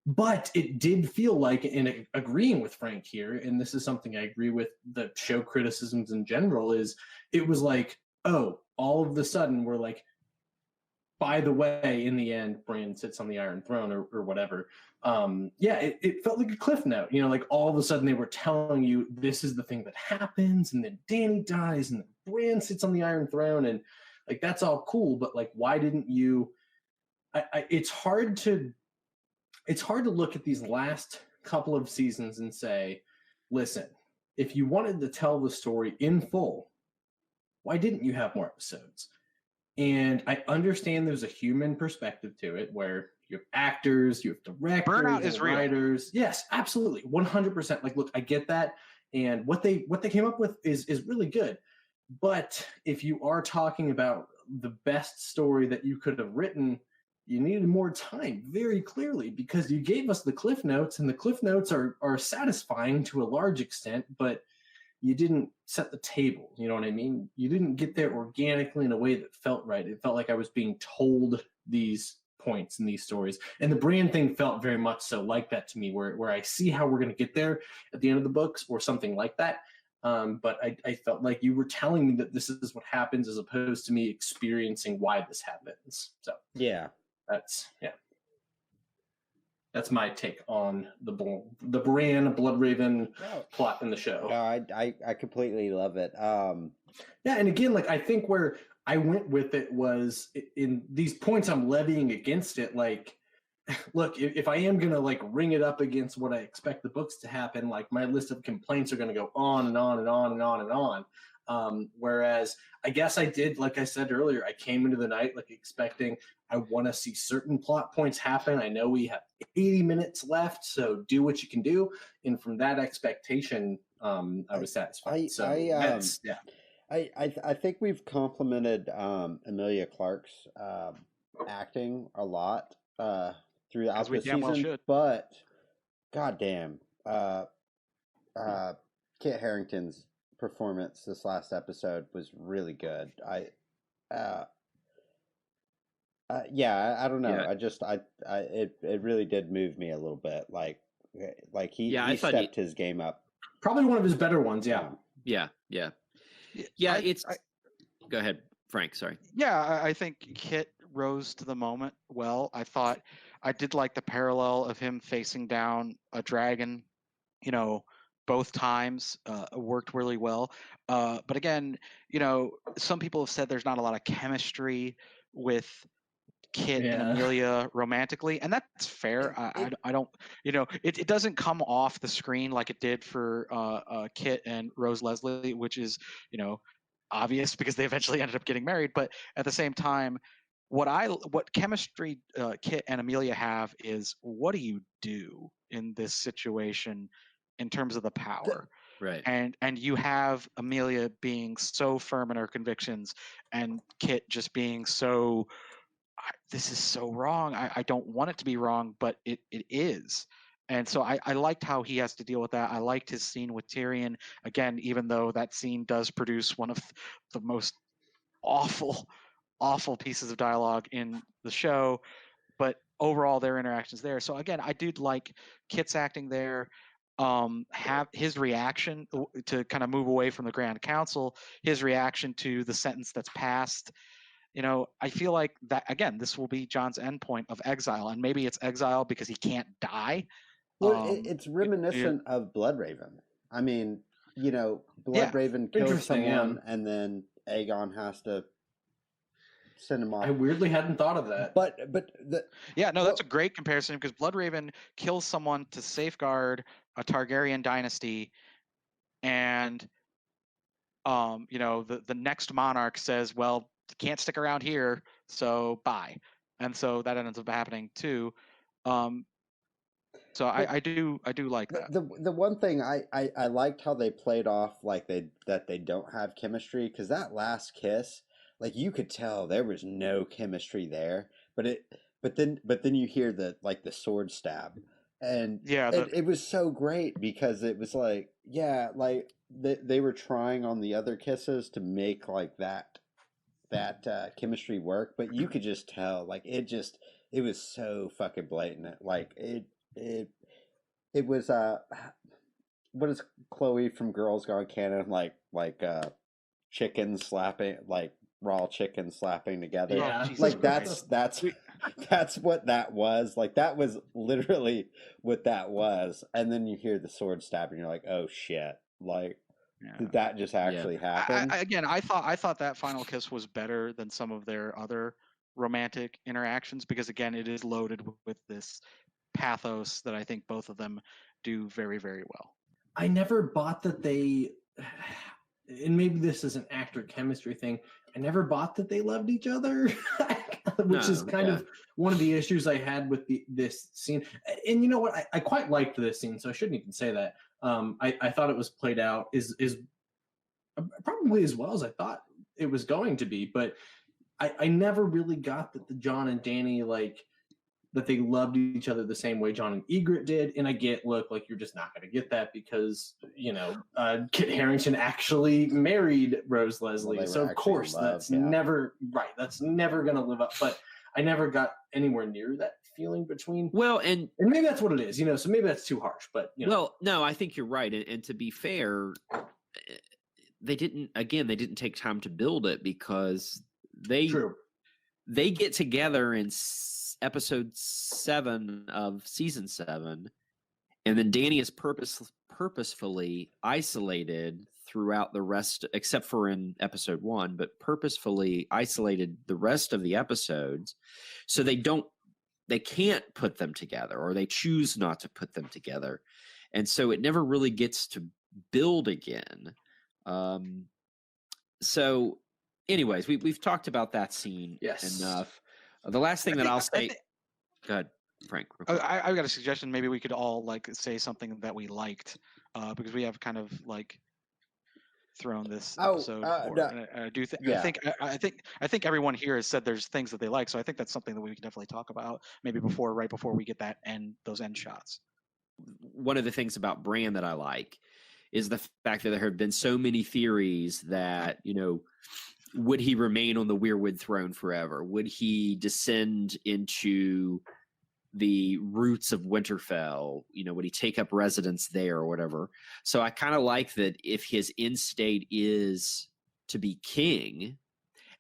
But it did feel like, and agreeing with Frank here, and this is something I agree with the show criticisms in general, is it was like, oh, all of the sudden we're like, by the way, in the end, Bran sits on the Iron Throne or whatever. It felt like a cliff note. You know, like all of a sudden they were telling you this is the thing that happens, and then Dany dies, and then Bran sits on the Iron Throne, and like that's all cool. But like, why didn't you? It's hard to look at these last couple of seasons and say, listen, if you wanted to tell the story in full, why didn't you have more episodes? And I understand there's a human perspective to it where you have actors, you have directors, burnout is real. writers. Yes, absolutely. 100%. Like, look, I get that. And what they came up with is really good. But if you are talking about the best story that you could have written, you needed more time, very clearly, because you gave us the cliff notes, and the cliff notes are satisfying to a large extent, but you didn't set the table. You know what I mean? You didn't get there organically in a way that felt right. It felt like I was being told these points in these stories. And the Bran thing felt very much so like that to me, where I see how we're going to get there at the end of the books or something like that. But I felt like you were telling me that this is what happens as opposed to me experiencing why this happens. So Yeah. That's my take on the Bran Bloodraven plot in the show. No, I completely love it. Yeah, and again, like I think where I went with it was in these points I'm levying against it. Like, look, if I am gonna like ring it up against what I expect the books to happen, like my list of complaints are gonna go on and on and on and on and on. Whereas I guess I did, like I said earlier, I came into the night like expecting I want to see certain plot points happen. I know we have 80 minutes left, so do what you can do. And from that expectation, I was satisfied. I think we've complimented Emilia Clarke's acting a lot throughout the season, but goddamn, Kit Harington's performance this last episode was really good. I don't know. Yeah. It really did move me a little bit. Like he stepped his game up. Probably one of his better ones. Yeah. Go ahead, Frank. Sorry. Yeah, I think Kit rose to the moment well. I did like the parallel of him facing down a dragon, both times worked really well. But again, some people have said there's not a lot of chemistry with Kit and Emilia romantically, and that's fair. I don't, it doesn't come off the screen like it did for Kit and Rose Leslie, which is, obvious because they eventually ended up getting married. But at the same time, what chemistry Kit and Emilia have is, what do you do in this situation in terms of the power? Right. And you have Emilia being so firm in her convictions, and Kit just being so, this is so wrong. I don't want it to be wrong, but it is. And so I liked how he has to deal with that. I liked his scene with Tyrion. Again, even though that scene does produce one of the most awful pieces of dialogue in the show, but overall their interactions there. So again, I do like Kit's acting there. Have his reaction to kind of move away from the Grand Council, his reaction to the sentence that's passed. I feel like that, again, this will be Jon's endpoint of exile, and maybe it's exile because he can't die. Well, it's reminiscent of Bloodraven. I mean, Bloodraven kills someone, and then Aegon has to send him off. I weirdly hadn't thought of that. That's a great comparison, because Bloodraven kills someone to safeguard a Targaryen dynasty, and the next monarch says, well, you can't stick around here, so bye. And so that ends up happening too. So I do like that. The one thing I liked how they played off like that they don't have chemistry, because that last kiss, like you could tell there was no chemistry there, but then you hear the sword stab, and it was so great because it was like they were trying on the other kisses to make like that chemistry work, but you could just tell it was so fucking blatant, like it was what is Chloe from Girls Gone Canon like chicken slapping, like raw chicken slapping together. Yeah. Jesus Like Christ. that's what that was. Like that was literally what that was. And then you hear the sword stab and you're like, oh shit. Like Yeah. did that just actually happen? I thought that final kiss was better than some of their other romantic interactions because again, it is loaded with this pathos that I think both of them do very, very well. I never bought that they, and maybe this is an actor chemistry thing. I never bought that they loved each other, which is kind of one of the issues I had with this scene. And you know what? I quite liked this scene, so I shouldn't even say that. I thought it was played out is probably as well as I thought it was going to be, but I never really got that the Jon and Dany that they loved each other the same way Jon and Ygritte did. And I get, look, like you're just not going to get that because, Kit Harington actually married Rose Leslie. Well, so of course that's never right. That's never going to live up. But I never got anywhere near that feeling between. Well, and maybe that's what it is, so maybe that's too harsh, but Well, no, I think you're right. And to be fair, they didn't take time to build it because they get together in episode 7 of season 7, and then Dany is purposefully isolated throughout the rest, except for in episode 1, but purposefully isolated the rest of the episodes, so they can't put them together, or they choose not to put them together, and so it never really gets to build again. So, anyways, we've talked about that scene enough. The last thing that I'll say. Go ahead, Frank. I've got a suggestion. Maybe we could all say something that we liked, because we have kind of thrown this episode. I think everyone here has said there's things that they like, so I think that's something that we can definitely talk about. Maybe right before we get those end shots. One of the things about Bran that I like is the fact that there have been so many theories that would he remain on the Weirwood throne forever? Would he descend into the roots of Winterfell? Would he take up residence there or whatever? So I kind of like that if his end state is to be king,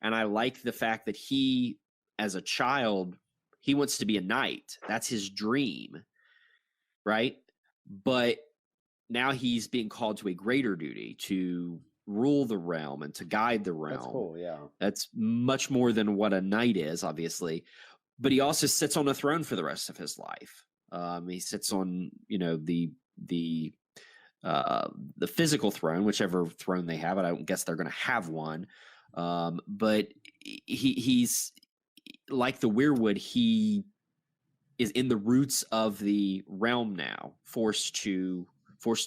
and I like the fact that he, as a child, he wants to be a knight. That's his dream, right? But now he's being called to a greater duty to rule the realm and to guide the realm. That's cool, yeah. That's much more than what a knight is, obviously. But he also sits on a throne for the rest of his life. He sits on, the physical throne, whichever throne they have. I don't guess they're going to have one. But he's like the Weirwood. He is in the roots of the realm now, forced to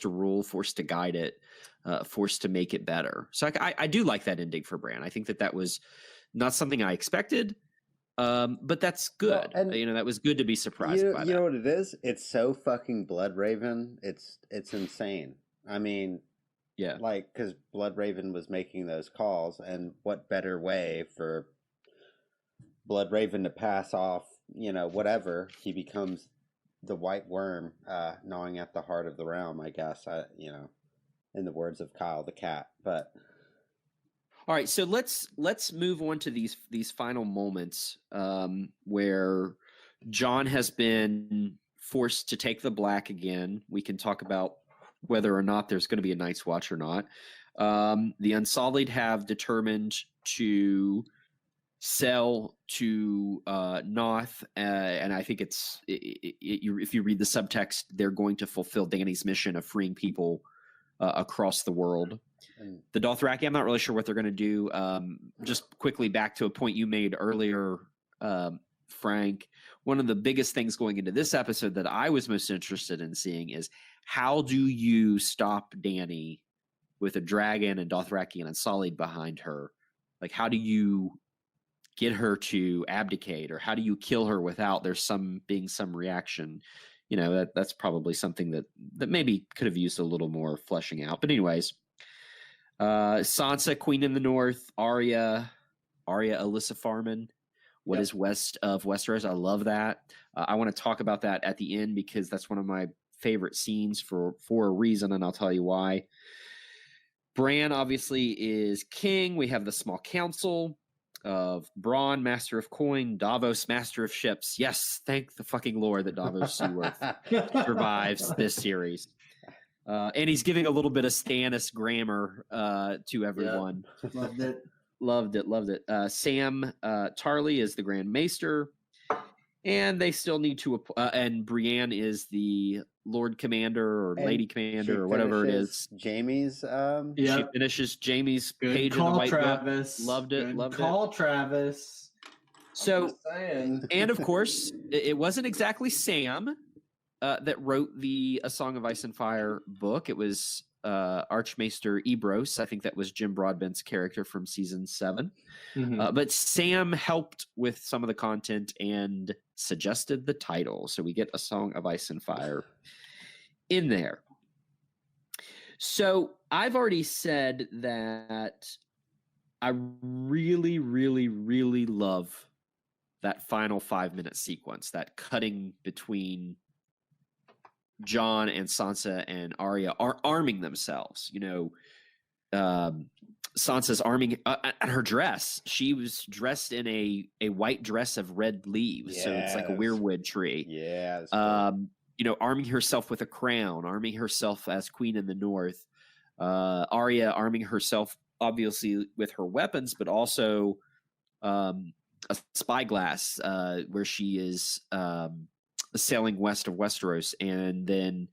rule, forced to guide it, forced to make it better. So I do like that ending for Bran. I think that was not something I expected, but that's good. Well, that was good to be surprised by that. You know what it is? It's so fucking Bloodraven. It's insane. I mean, yeah, because Bloodraven was making those calls, and what better way for Bloodraven to pass off, whatever, he becomes the white worm gnawing at the heart of the realm, I guess, in the words of Kyle the cat. But all right, so let's move on to these final moments where Jon has been forced to take the black again. We can talk about whether or not there's going to be a Night's Watch or not. The Unsullied have determined to sell to Noth, and I think if you read the subtext, they're going to fulfill Dany's mission of freeing people across the world. The Dothraki, I'm not really sure what they're going to do. Just quickly back to a point you made earlier, Frank, one of the biggest things going into this episode that I was most interested in seeing is how do you stop Dany with a dragon and Dothraki and Unsullied behind her? Like, how do you get her to abdicate, or how do you kill her without there being some reaction? That's probably something that maybe could have used a little more fleshing out. But anyways, Sansa, Queen in the North, Arya, Alyssa Farman. What is west of Westeros? I love that. I want to talk about that at the end because that's one of my favorite scenes for a reason, and I'll tell you why. Bran obviously is king. We have the small council of Braun, master of coin, Davos, master of ships. Yes, thank the fucking Lord that Davos Seaworth survives this series. And he's giving a little bit of Stannis grammar to everyone. Yep. Loved it. Loved it. Sam Tarly is the Grand Maester. And they still need to, and Brienne is the Lord Commander or Lady Commander or whatever it is. Jamie's. She finishes Jamie's page in the white Travis. book. Loved it. Loved it. Travis. So, and of course, it wasn't exactly Sam that wrote the A Song of Ice and Fire book. It was Archmaester Ebros. I think that was Jim Broadbent's character from season 7. Mm-hmm. But Sam helped with some of the content and suggested the title. So we get A Song of Ice and Fire in there. So I've already said that I really, really, really love that final 5-minute sequence, that cutting between Jon and Sansa and Arya are arming themselves. Sansa's arming her dress. She was dressed in a white dress of red leaves, so it's like a weirwood tree. Yeah. Arming herself with a crown, arming herself as queen in the north. Arya arming herself, obviously, with her weapons, but also a spyglass where she is sailing west of Westeros, and then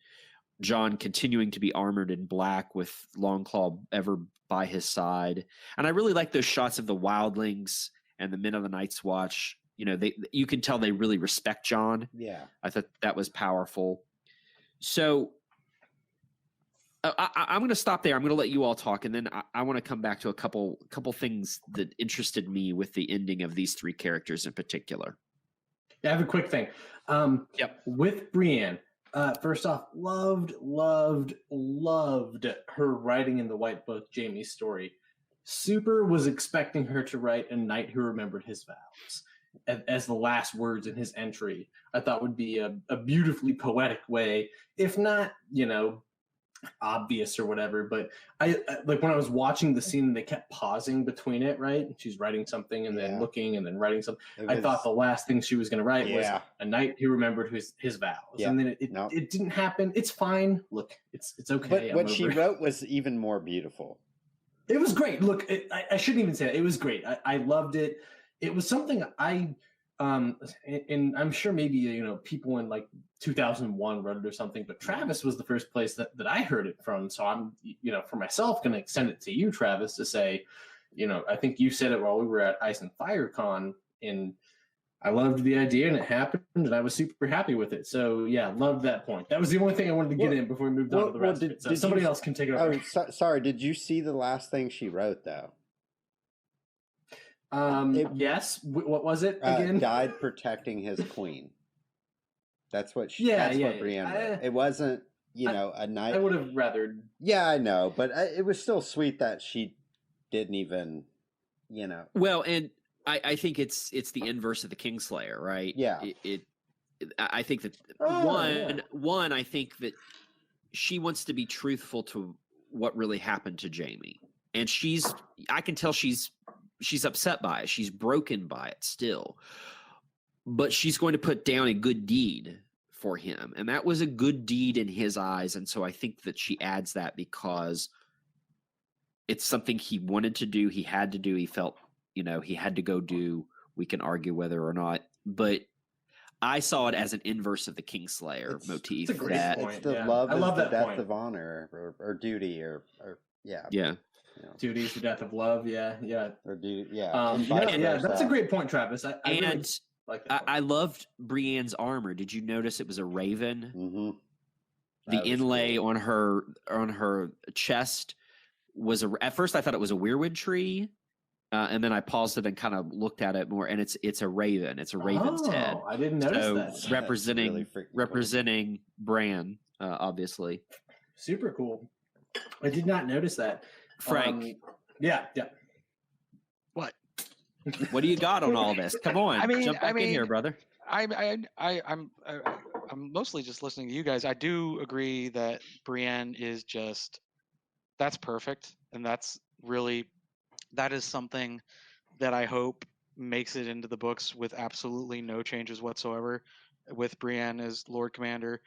Jon continuing to be armored in black with Longclaw ever by his side. And I really like those shots of the wildlings and the men of the Night's Watch. You can tell they really respect Jon. Yeah. I thought that was powerful. So I'm going to stop there. I'm going to let you all talk, and then I want to come back to a couple things that interested me with the ending of these 3 characters in particular. Yeah, I have a quick thing. With Brienne, first off, loved her writing in the White Book, Jaime's story. Super was expecting her to write a knight who remembered his vows as the last words in his entry. I thought would be a beautifully poetic way, if not, obvious or whatever. But I like when I was watching the scene, they kept pausing between it, right? She's writing something and then looking and then writing something. I thought the last thing she was going to write was a knight who remembered his vows. Yeah. And then it didn't happen. It's fine. Look, it's okay. But what she wrote was even more beautiful. It was great. Look, I shouldn't even say that. It was great. I loved it. It was something and I'm sure maybe people in like 2001 wrote it or something, but Travis was the first place that I heard it from. So I'm for myself going to extend it to you, Travis, to say, I think you said it while we were at Ice and Fire Con, and I loved the idea and it happened and I was super happy with it. So yeah, loved that point. That was the only thing I wanted to get in before we moved on to the rest of it. So somebody else can take it over. Oh, sorry. Did you see the last thing she wrote though? Yes. What was it again? Died protecting his queen. That's what Brienne wrote. It wasn't, a knight. I would have rather. Yeah, I know, but it was still sweet that she didn't even, Well, and I think it's the inverse of the Kingslayer, right? Yeah. I think that one, I think that she wants to be truthful to what really happened to Jaime, and I can tell she's upset by it. She's broken by it still. But she's going to put down a good deed for him. And that was a good deed in his eyes. And so I think that she adds that because it's something he wanted to do. He had to do. He felt, he had to go do. We can argue whether or not. But I saw it as an inverse of the Kingslayer motif. It's a great point. It's the love is the death of honor or duty or yeah. Yeah. Duty is the death of love. Yeah. Or duty, that's a great point, Travis. I really like that. I loved Brienne's armor. Did you notice it was a raven? Mm-hmm. The inlay on her chest was at first I thought it was a weirwood tree, and then I paused it and kind of looked at it more, and it's a raven. It's a raven's head. I didn't notice that. Representing Bran, obviously. Super cool. I did not notice that. Frank. Yeah. What? What do you got on all this? Come on, jump back in here, brother. I'm mostly just listening to you guys. I do agree that Brienne is that's perfect, and that is something that I hope makes it into the books with absolutely no changes whatsoever, with Brienne as Lord Commander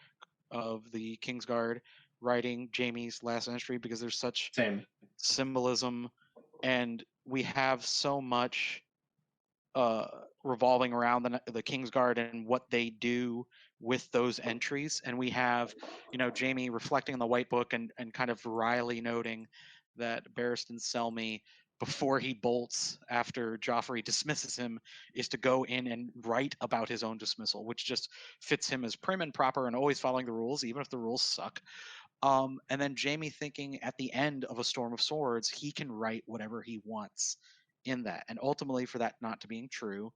of the Kingsguard writing Jaime's last entry, because there's such symbolism, and we have so much revolving around the Kingsguard and what they do with those entries. And we have, Jaime reflecting on the White Book and kind of wryly noting that Barristan Selmy, before he bolts after Joffrey dismisses him, is to go in and write about his own dismissal, which just fits him as prim and proper and always following the rules, even if the rules suck. And then Jaime thinking at the end of A Storm of Swords, he can write whatever he wants in that. And ultimately, for that not to being true,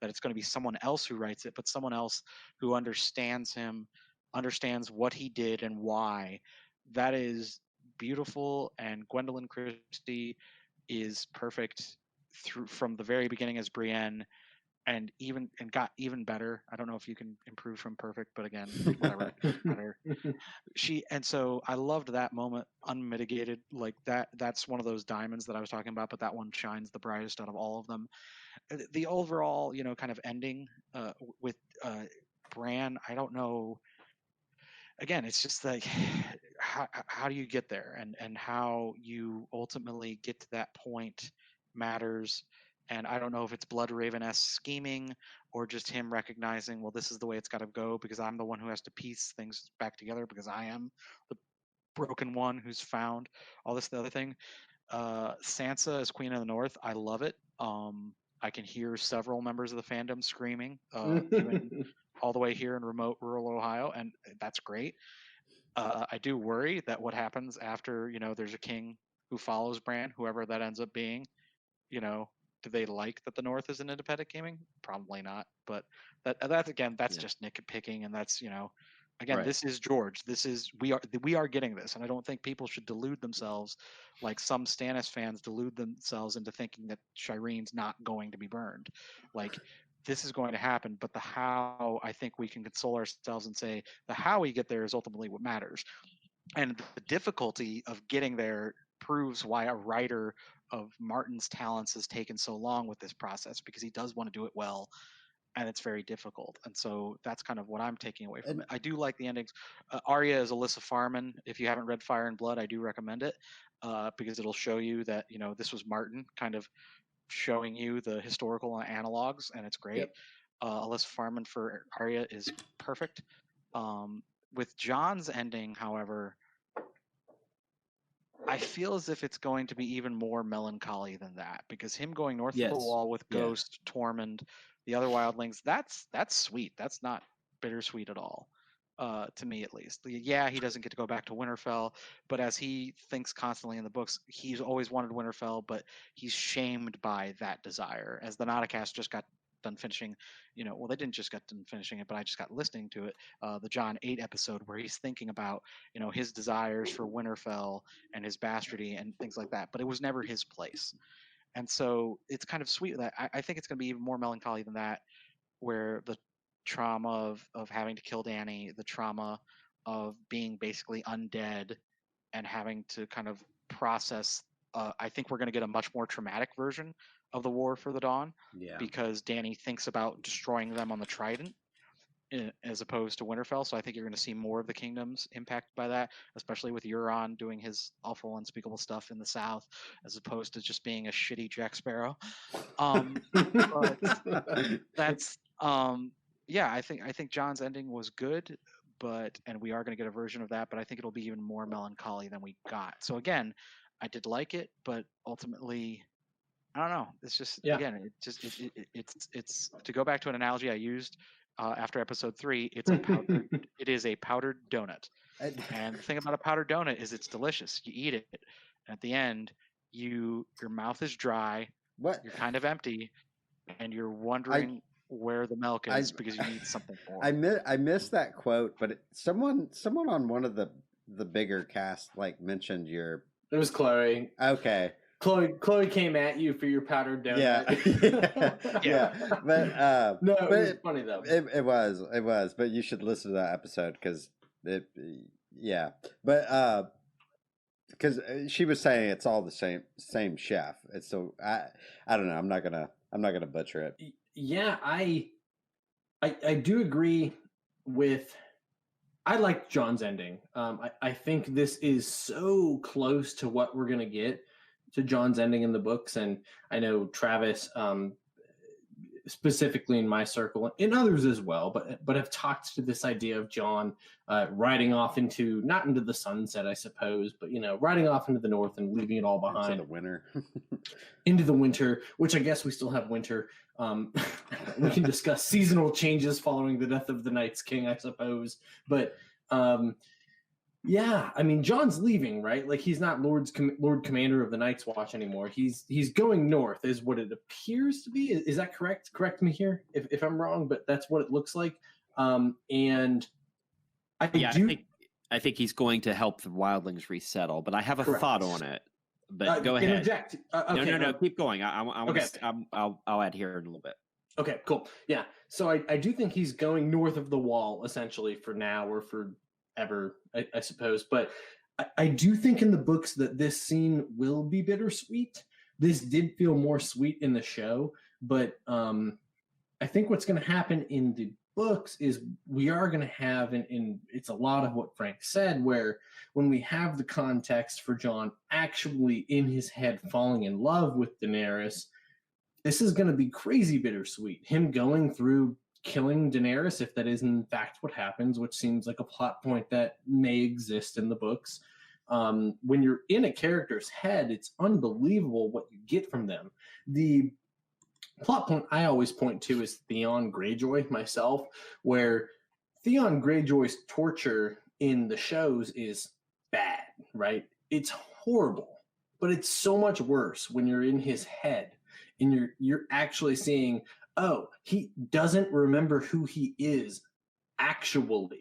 that it's going to be someone else who writes it, but someone else who understands him, understands what he did and why. That is beautiful. And Gwendolyn Christie is perfect from the very beginning as Brienne, and got even better. I don't know if you can improve from perfect, but again, whatever. Better. So I loved that moment, unmitigated, like that's one of those diamonds that I was talking about, but that one shines the brightest out of all of them. The overall, kind of ending with Bran, I don't know. Again, it's just like how do you get there, and how you ultimately get to that point matters. And I don't know if it's Blood Raven-esque scheming or just him recognizing, well, this is the way it's got to go, because I'm the one who has to piece things back together, because I am the broken one who's found all this, the other thing. Sansa as Queen of the North, I love it. I can hear several members of the fandom screaming, even all the way here in remote rural Ohio, and that's great. I do worry that what happens after, there's a king who follows Bran, whoever that ends up being, do they like that the North is an independent gaming? Probably not. But that's again, that's just nitpicking, and that's again, right. This is George. We are getting this, and I don't think people should delude themselves like some Stannis fans delude themselves into thinking that Shireen's not going to be burned. Like, this is going to happen, but the how, I think we can console ourselves and say the how we get there is ultimately what matters. And the difficulty of getting there proves why a writer of Martin's talents has taken so long with this process, because he does want to do it well, and it's very difficult. And so that's kind of what I'm taking away from it. I do like the endings. Arya is Alyssa Farman. If you haven't read Fire and Blood, I do recommend it, because it'll show you that this was Martin kind of showing you the historical analogs, and it's great. Yep. Alyssa Farman for Arya is perfect. With Jon's ending, however, I feel as if it's going to be even more melancholy than that, because him going north of the wall with Ghost, Tormund, the other wildlings, that's sweet. That's not bittersweet at all, to me at least. Yeah, he doesn't get to go back to Winterfell, but as he thinks constantly in the books, he's always wanted Winterfell, but he's shamed by that desire. As the Nauticast just got done finishing, well, they didn't just get done finishing it, but I just got listening to it, the Jon 8 episode, where he's thinking about, his desires for Winterfell and his bastardy and things like that, but it was never his place. And so it's kind of sweet that I think it's going to be even more melancholy than that, where the trauma of having to kill Dany, the trauma of being basically undead and having to kind of process. I think we're going to get a much more traumatic version of the War for the Dawn, because Dany thinks about destroying them on the Trident as opposed to Winterfell. So I think you're going to see more of the kingdoms impacted by that, especially with Euron doing his awful, unspeakable stuff in the south, as opposed to just being a shitty Jack Sparrow. But that's I think Jon's ending was good, and we are going to get a version of that, but I think it'll be even more melancholy than we got. So again, I did like it, but ultimately, I don't know. It's just again, it's to go back to an analogy I used after episode 3. It is a powdered donut, and the thing about a powdered donut is it's delicious. You eat it, and at the end, your mouth is dry. You're kind of empty, and you're wondering where the milk is, because you need something more. I missed that quote, but someone on one of the bigger cast mentioned your. It was Chloe. Okay. Chloe came at you for your powdered donut. Yeah. But no, but it was funny though. It was. But you should listen to that episode because yeah. But because she was saying it's all the same chef. It's so I don't know. I'm not gonna butcher it. Yeah, I do agree with. I liked John's ending. I think this is so close to what we're gonna get to John's ending in the books, and I know Travis, specifically in my circle, and others as well, but have talked to this idea of John riding off not into the sunset, I suppose, but riding off into the north and leaving it all behind. Into the winter. Into the winter, which I guess we still have winter. We can discuss seasonal changes following the death of the Night's King, I suppose. But yeah, I mean, John's leaving, right? Like he's not Lord Commander of the Night's Watch anymore. He's going north, is what it appears to be. Is that correct? Correct me here if I'm wrong, but that's what it looks like. And I think he's going to help the wildlings resettle. But I have a thought on it. But go ahead. Interject. Okay, no. Keep going. Okay. I'll add here in a little bit. Okay, cool. Yeah. So I do think he's going north of the wall, essentially, for now or forever, I suppose. But I do think in the books that this scene will be bittersweet. This did feel more sweet in the show, but I think what's going to happen in the books is we are going to have, and it's a lot of what Frank said, where when we have the context for John actually in his head falling in love with Daenerys, this is going to be crazy bittersweet. Him going through killing Daenerys, if that is in fact what happens, which seems like a plot point that may exist in the books. When you're in a character's head, it's unbelievable what you get from them. The plot point I always point to is Theon Greyjoy myself, where Theon Greyjoy's torture in the shows is bad, right? It's horrible, but it's so much worse when you're in his head and you're actually seeing, oh, he doesn't remember who he is actually.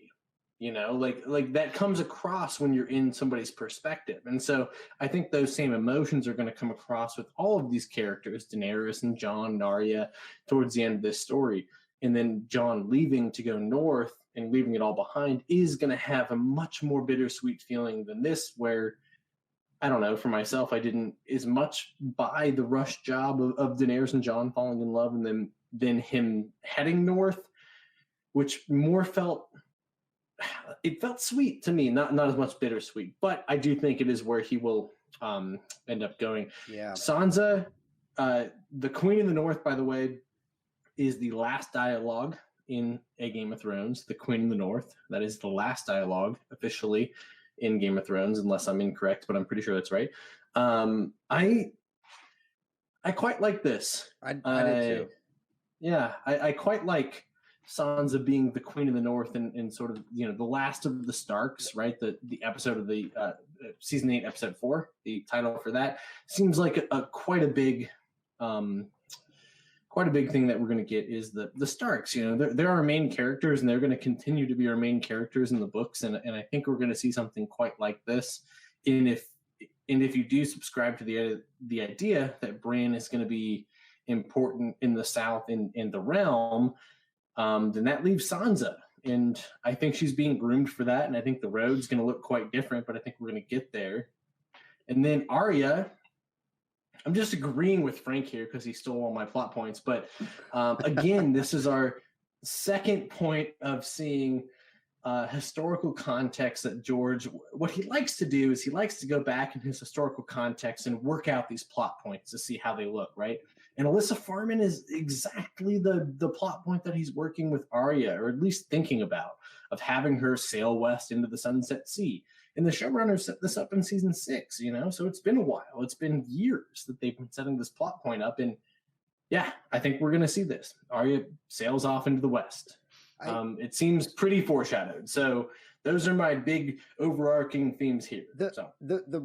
Like that comes across when you're in somebody's perspective. And so I think those same emotions are going to come across with all of these characters, Daenerys and Jon and Arya, towards the end of this story. And then Jon leaving to go north and leaving it all behind is going to have a much more bittersweet feeling than this, where, I don't know, for myself, I didn't as much buy the rush job of Daenerys and Jon falling in love and then him heading north, which more felt sweet to me, not as much bittersweet, but I do think it is where he will end up going. Yeah. Sansa, the Queen of the North, by the way, is the last dialogue in A Game of Thrones. The Queen of the North, that is the last dialogue officially in Game of Thrones, unless I'm incorrect, but I'm pretty sure that's right. I quite like this. I did too. Yeah, I quite like Sansa being the Queen of the North and sort of, the last of the Starks, right? The episode of the season 8, episode 4, the title for that seems like quite a big thing that we're going to get is the Starks. They're our main characters, and they're going to continue to be our main characters in the books. And I think we're going to see something quite like this. And if you do subscribe to the idea that Bran is going to be important in the South in the realm, then that leaves Sansa. And I think she's being groomed for that. And I think the road's going to look quite different, but I think we're going to get there. And then Arya, I'm just agreeing with Frank here because he stole all my plot points. But again, this is our second point of seeing historical context that George, what he likes to do is he likes to go back in his historical context and work out these plot points to see how they look, right? And Alyssa Farman is exactly the plot point that he's working with Arya, or at least thinking about, of having her sail west into the Sunset Sea. And the showrunner set this up in season 6, so it's been a while. It's been years that they've been setting this plot point up. And yeah, I think we're going to see this. Arya sails off into the west. It seems pretty foreshadowed. So those are my big overarching themes here. The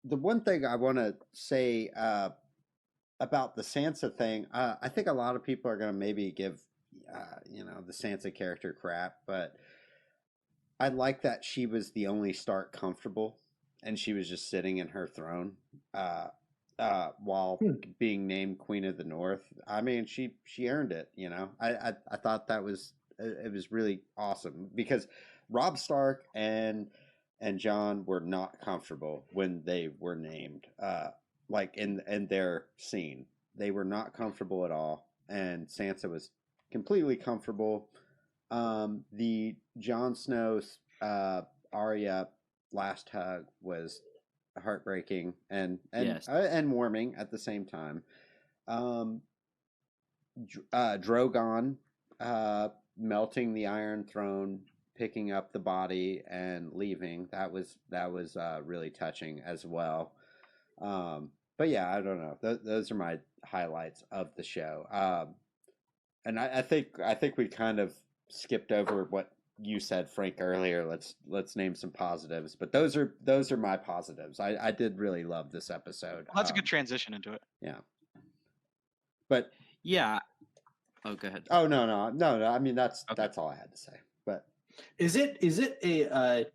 one thing I want to say about the Sansa thing, I think a lot of people are going to maybe give, the Sansa character crap, but I like that she was the only Stark comfortable, and she was just sitting in her throne. while being named Queen of the North. I mean, she earned it. You know, I thought that was it was really awesome because Robb Stark and Jon were not comfortable when they were named. Like in their scene, they were not comfortable at all, and Sansa was completely comfortable. The Jon Snow Arya last hug was heartbreaking Yes. and warming at the same time. Um, Drogon melting the Iron Throne, picking up the body and leaving. That was really touching as well. But yeah, I don't know. Those are my highlights of the show. And I think we kind of skipped over what you said, Frank, earlier. Let's name some positives. But those are my positives. I did really love this episode. Well, that's a good transition into it. Yeah. But yeah. Oh, go ahead. Oh no. I mean that's all I had to say. But is it a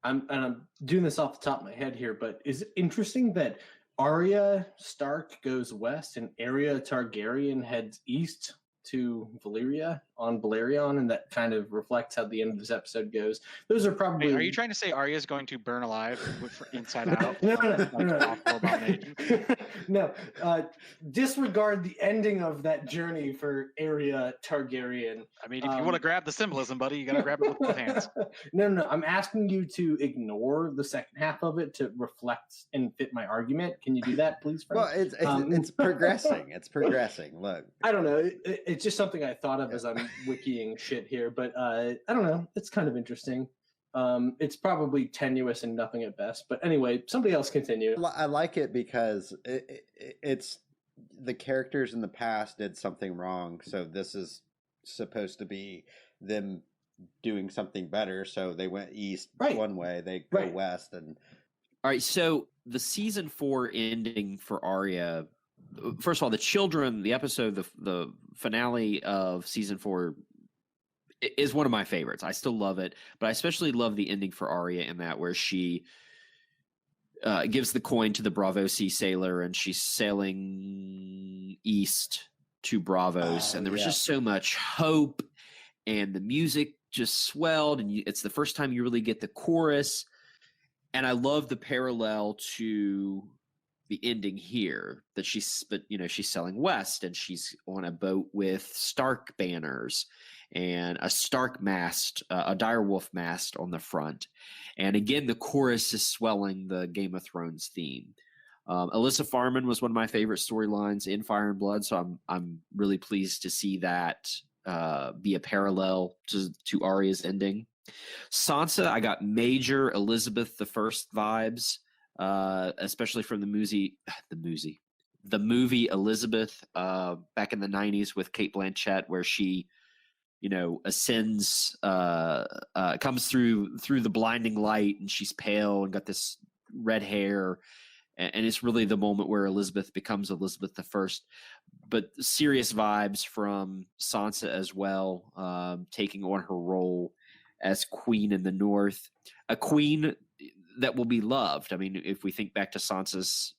I'm doing this off the top of my head here, but is it interesting that Arya Stark goes west and Arya Targaryen heads east to Valyria on Balerion, and that kind of reflects how the end of this episode goes. Those are probably. Wait, are you trying to say Arya is going to burn alive inside out? No. Disregard the ending of that journey for Arya Targaryen. I mean, if you want to grab the symbolism, buddy, you got to grab it with both hands. No. I'm asking you to ignore the second half of it to reflect and fit my argument. Can you do that, please, Frank? Well, it's progressing. It's progressing. Look, I don't know. It's just something I thought of as I'm wikiing shit here, but I don't know. It's kind of interesting. It's probably tenuous and nothing at best. But anyway, somebody else continue. I like it because it's the characters in the past did something wrong, so this is supposed to be them doing something better. So they went east one way, they go west, and all right. So the season 4 ending for Arya. First of all, the episode, the finale of season 4 is one of my favorites. I still love it, but I especially love the ending for Arya in that where she gives the coin to the Bravo Sea sailor and she's sailing east to Bravos. And there was just so much hope and the music just swelled. And it's the first time you really get the chorus. And I love the parallel to the ending here that she's selling west and she's on a boat with Stark banners and a Stark mast, a direwolf mast on the front. And again, the chorus is swelling the Game of Thrones theme. Alyssa Farman was one of my favorite storylines in Fire and Blood. So I'm really pleased to see that be a parallel to Arya's ending. Sansa, I got major Elizabeth I vibes. Especially from the movie Elizabeth back in the 90s with Cate Blanchett, where she, ascends, comes through the blinding light, and she's pale and got this red hair, and it's really the moment where Elizabeth becomes Elizabeth I. But serious vibes from Sansa as well, taking on her role as Queen in the North, a queen that will be loved. I mean, if we think back to Sansa's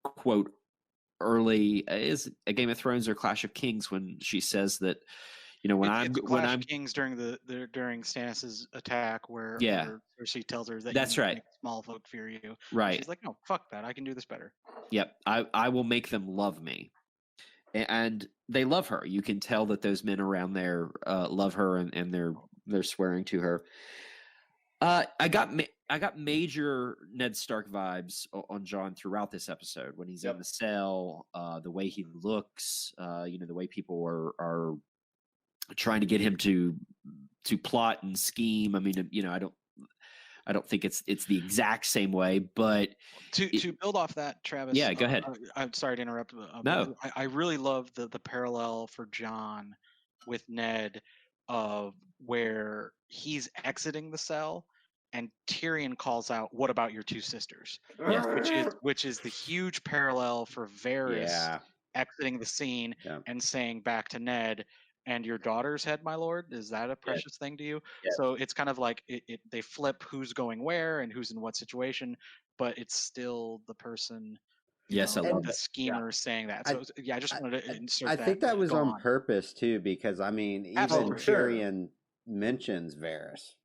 quote early, is a Game of Thrones or Clash of Kings, when she says that, when I'm Kings during Stannis' attack, where she tells her that that's right, small folk fear you. Right. She's like, no, fuck that. I can do this better. Yep. I will make them love me. And they love her. You can tell that those men around there love her, and they're swearing to her. I got major Ned Stark vibes on Jon throughout this episode when he's in the cell, the way he looks, the way people are trying to get him to plot and scheme. I mean, I don't think it's the exact same way, but to build off that, Travis. Yeah, go ahead. I'm sorry to interrupt. No, I really love the parallel for Jon with Ned, of where he's exiting the cell and Tyrion calls out, "What about your two sisters?" Yes. Which is the huge parallel for Varys exiting the scene and saying back to Ned, "And your daughter's head, my lord, is that a precious thing to you?" So it's kind of like they flip who's going where and who's in what situation, but it's still the person Yes, I love the it. schemer saying that. So I just wanted to insert I that. think that was Go on purpose too, because I mean, even Absolutely. Tyrion mentions Varys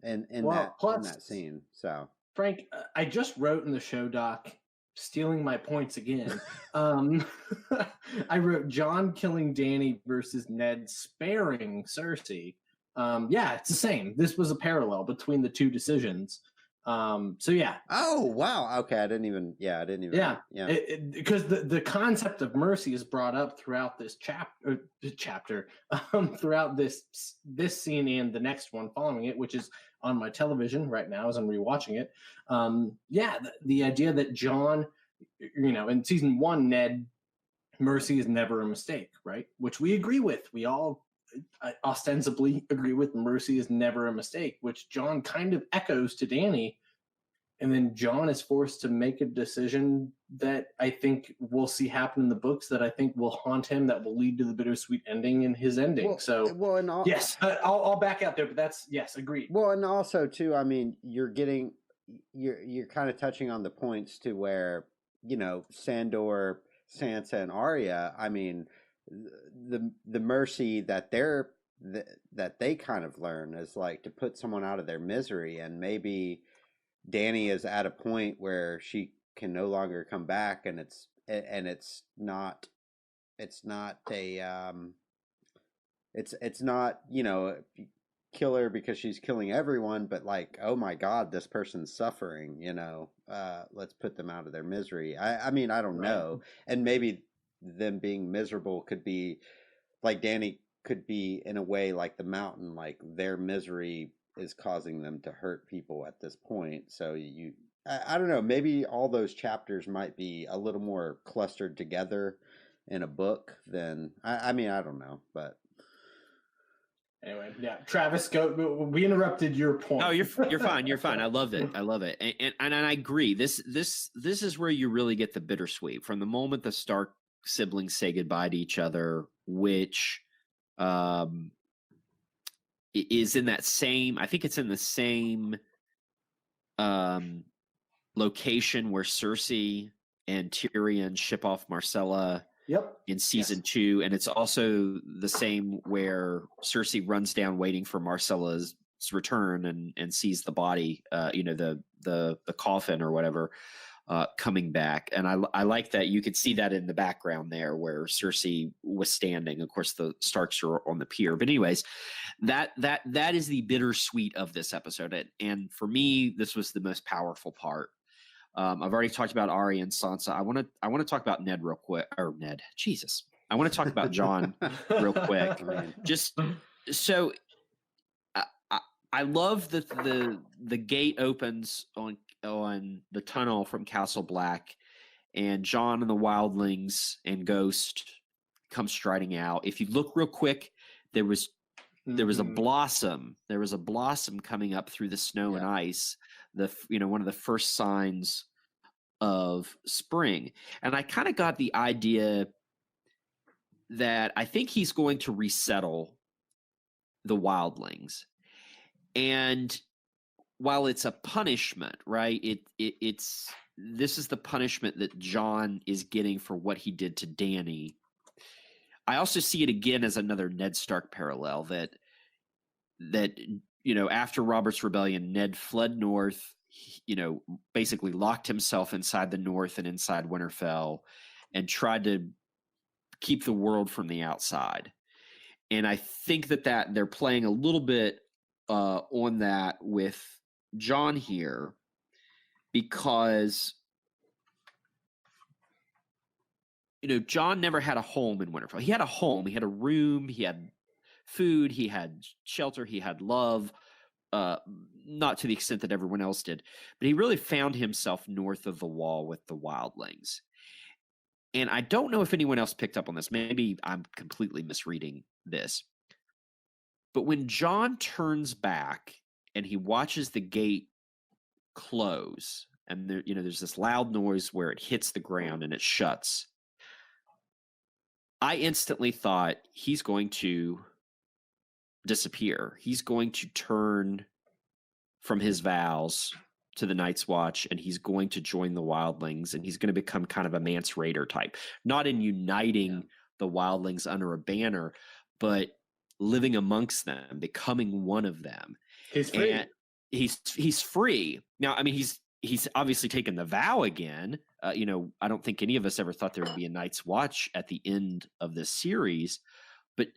in that scene. So Frank, I just wrote in the show doc, stealing my points again. I wrote Jon killing Dany versus Ned sparing Cersei. Yeah, it's the same. This was a parallel between the two decisions. So yeah. Oh wow. Okay, I didn't even. Yeah. Because the concept of mercy is brought up throughout this chapter, throughout this scene and the next one following it, which is on my television right now as I'm rewatching it. The idea that Jon, in season 1, Ned, mercy is never a mistake, right? Which we agree with. We all ostensibly agree with mercy is never a mistake, which Jon kind of echoes to Dany. And then Jon is forced to make a decision that I think we'll see happen in the books, that I think will haunt him, that will lead to the bittersweet ending in his ending. Yes, I'll back out there, but that's, yes, agreed. Well, and also too, I mean, you're kind of touching on the points to where, Sandor, Sansa, and Arya, I mean, the mercy that that they kind of learn is like to put someone out of their misery, and maybe Dany is at a point where she can no longer come back, and it's not kill her because she's killing everyone, but like, oh my God, this person's suffering, let's put them out of their misery. I mean, I don't know. And maybe them being miserable could be like Dany could be in a way like the mountain, like their misery is causing them to hurt people at this point. So I don't know, maybe all those chapters might be a little more clustered together in a book than I mean, I don't know, but anyway, yeah. Travis, go. We interrupted your point. No, you're fine. You're fine. I love it. And I agree. This is where you really get the bittersweet from the moment the Stark siblings say goodbye to each other, which is in that same. I think it's in the same location where Cersei and Tyrion ship off Marcella. Yep. In season 2, and it's also the same where Cersei runs down waiting for Marcella's return and sees the body, the coffin or whatever, coming back. And I like that you could see that in the background there where Cersei was standing. Of course, the Starks are on the pier. But anyways, that is the bittersweet of this episode. And for me, this was the most powerful part. I've already talked about Arya and Sansa. I want to talk about Ned real quick. Or Ned, Jesus. I want to talk about Jon real quick. Just so I love that the gate opens on the tunnel from Castle Black, and Jon and the wildlings and Ghost come striding out. If you look real quick, there was a blossom. There was a blossom coming up through the snow and ice. One of the first signs of spring. And I kind of got the idea that I think he's going to resettle the wildlings. And while it's a punishment, right? This is the punishment that Jon is getting for what he did to Dany. I also see it again as another Ned Stark parallel that after Robert's Rebellion, Ned fled north, basically locked himself inside the North and inside Winterfell and tried to keep the world from the outside. And I think that they're playing a little bit on that with Jon here, because Jon never had a home in Winterfell. He had a home, he had a room, he had food, he had shelter, he had love, not to the extent that everyone else did, but he really found himself north of the wall with the wildlings. And I don't know if anyone else picked up on this. Maybe I'm completely misreading this. But when Jon turns back and he watches the gate close, and there's this loud noise where it hits the ground and it shuts, I instantly thought he's going to disappear. He's going to turn from his vows to the Night's Watch, and he's going to join the Wildlings, and he's going to become kind of a Mance Raider type, not in uniting the Wildlings under a banner, but living amongst them, becoming one of them. He's free. And he's free now. I mean, he's obviously taken the vow again. I don't think any of us ever thought there would be a Night's Watch at the end of this series. But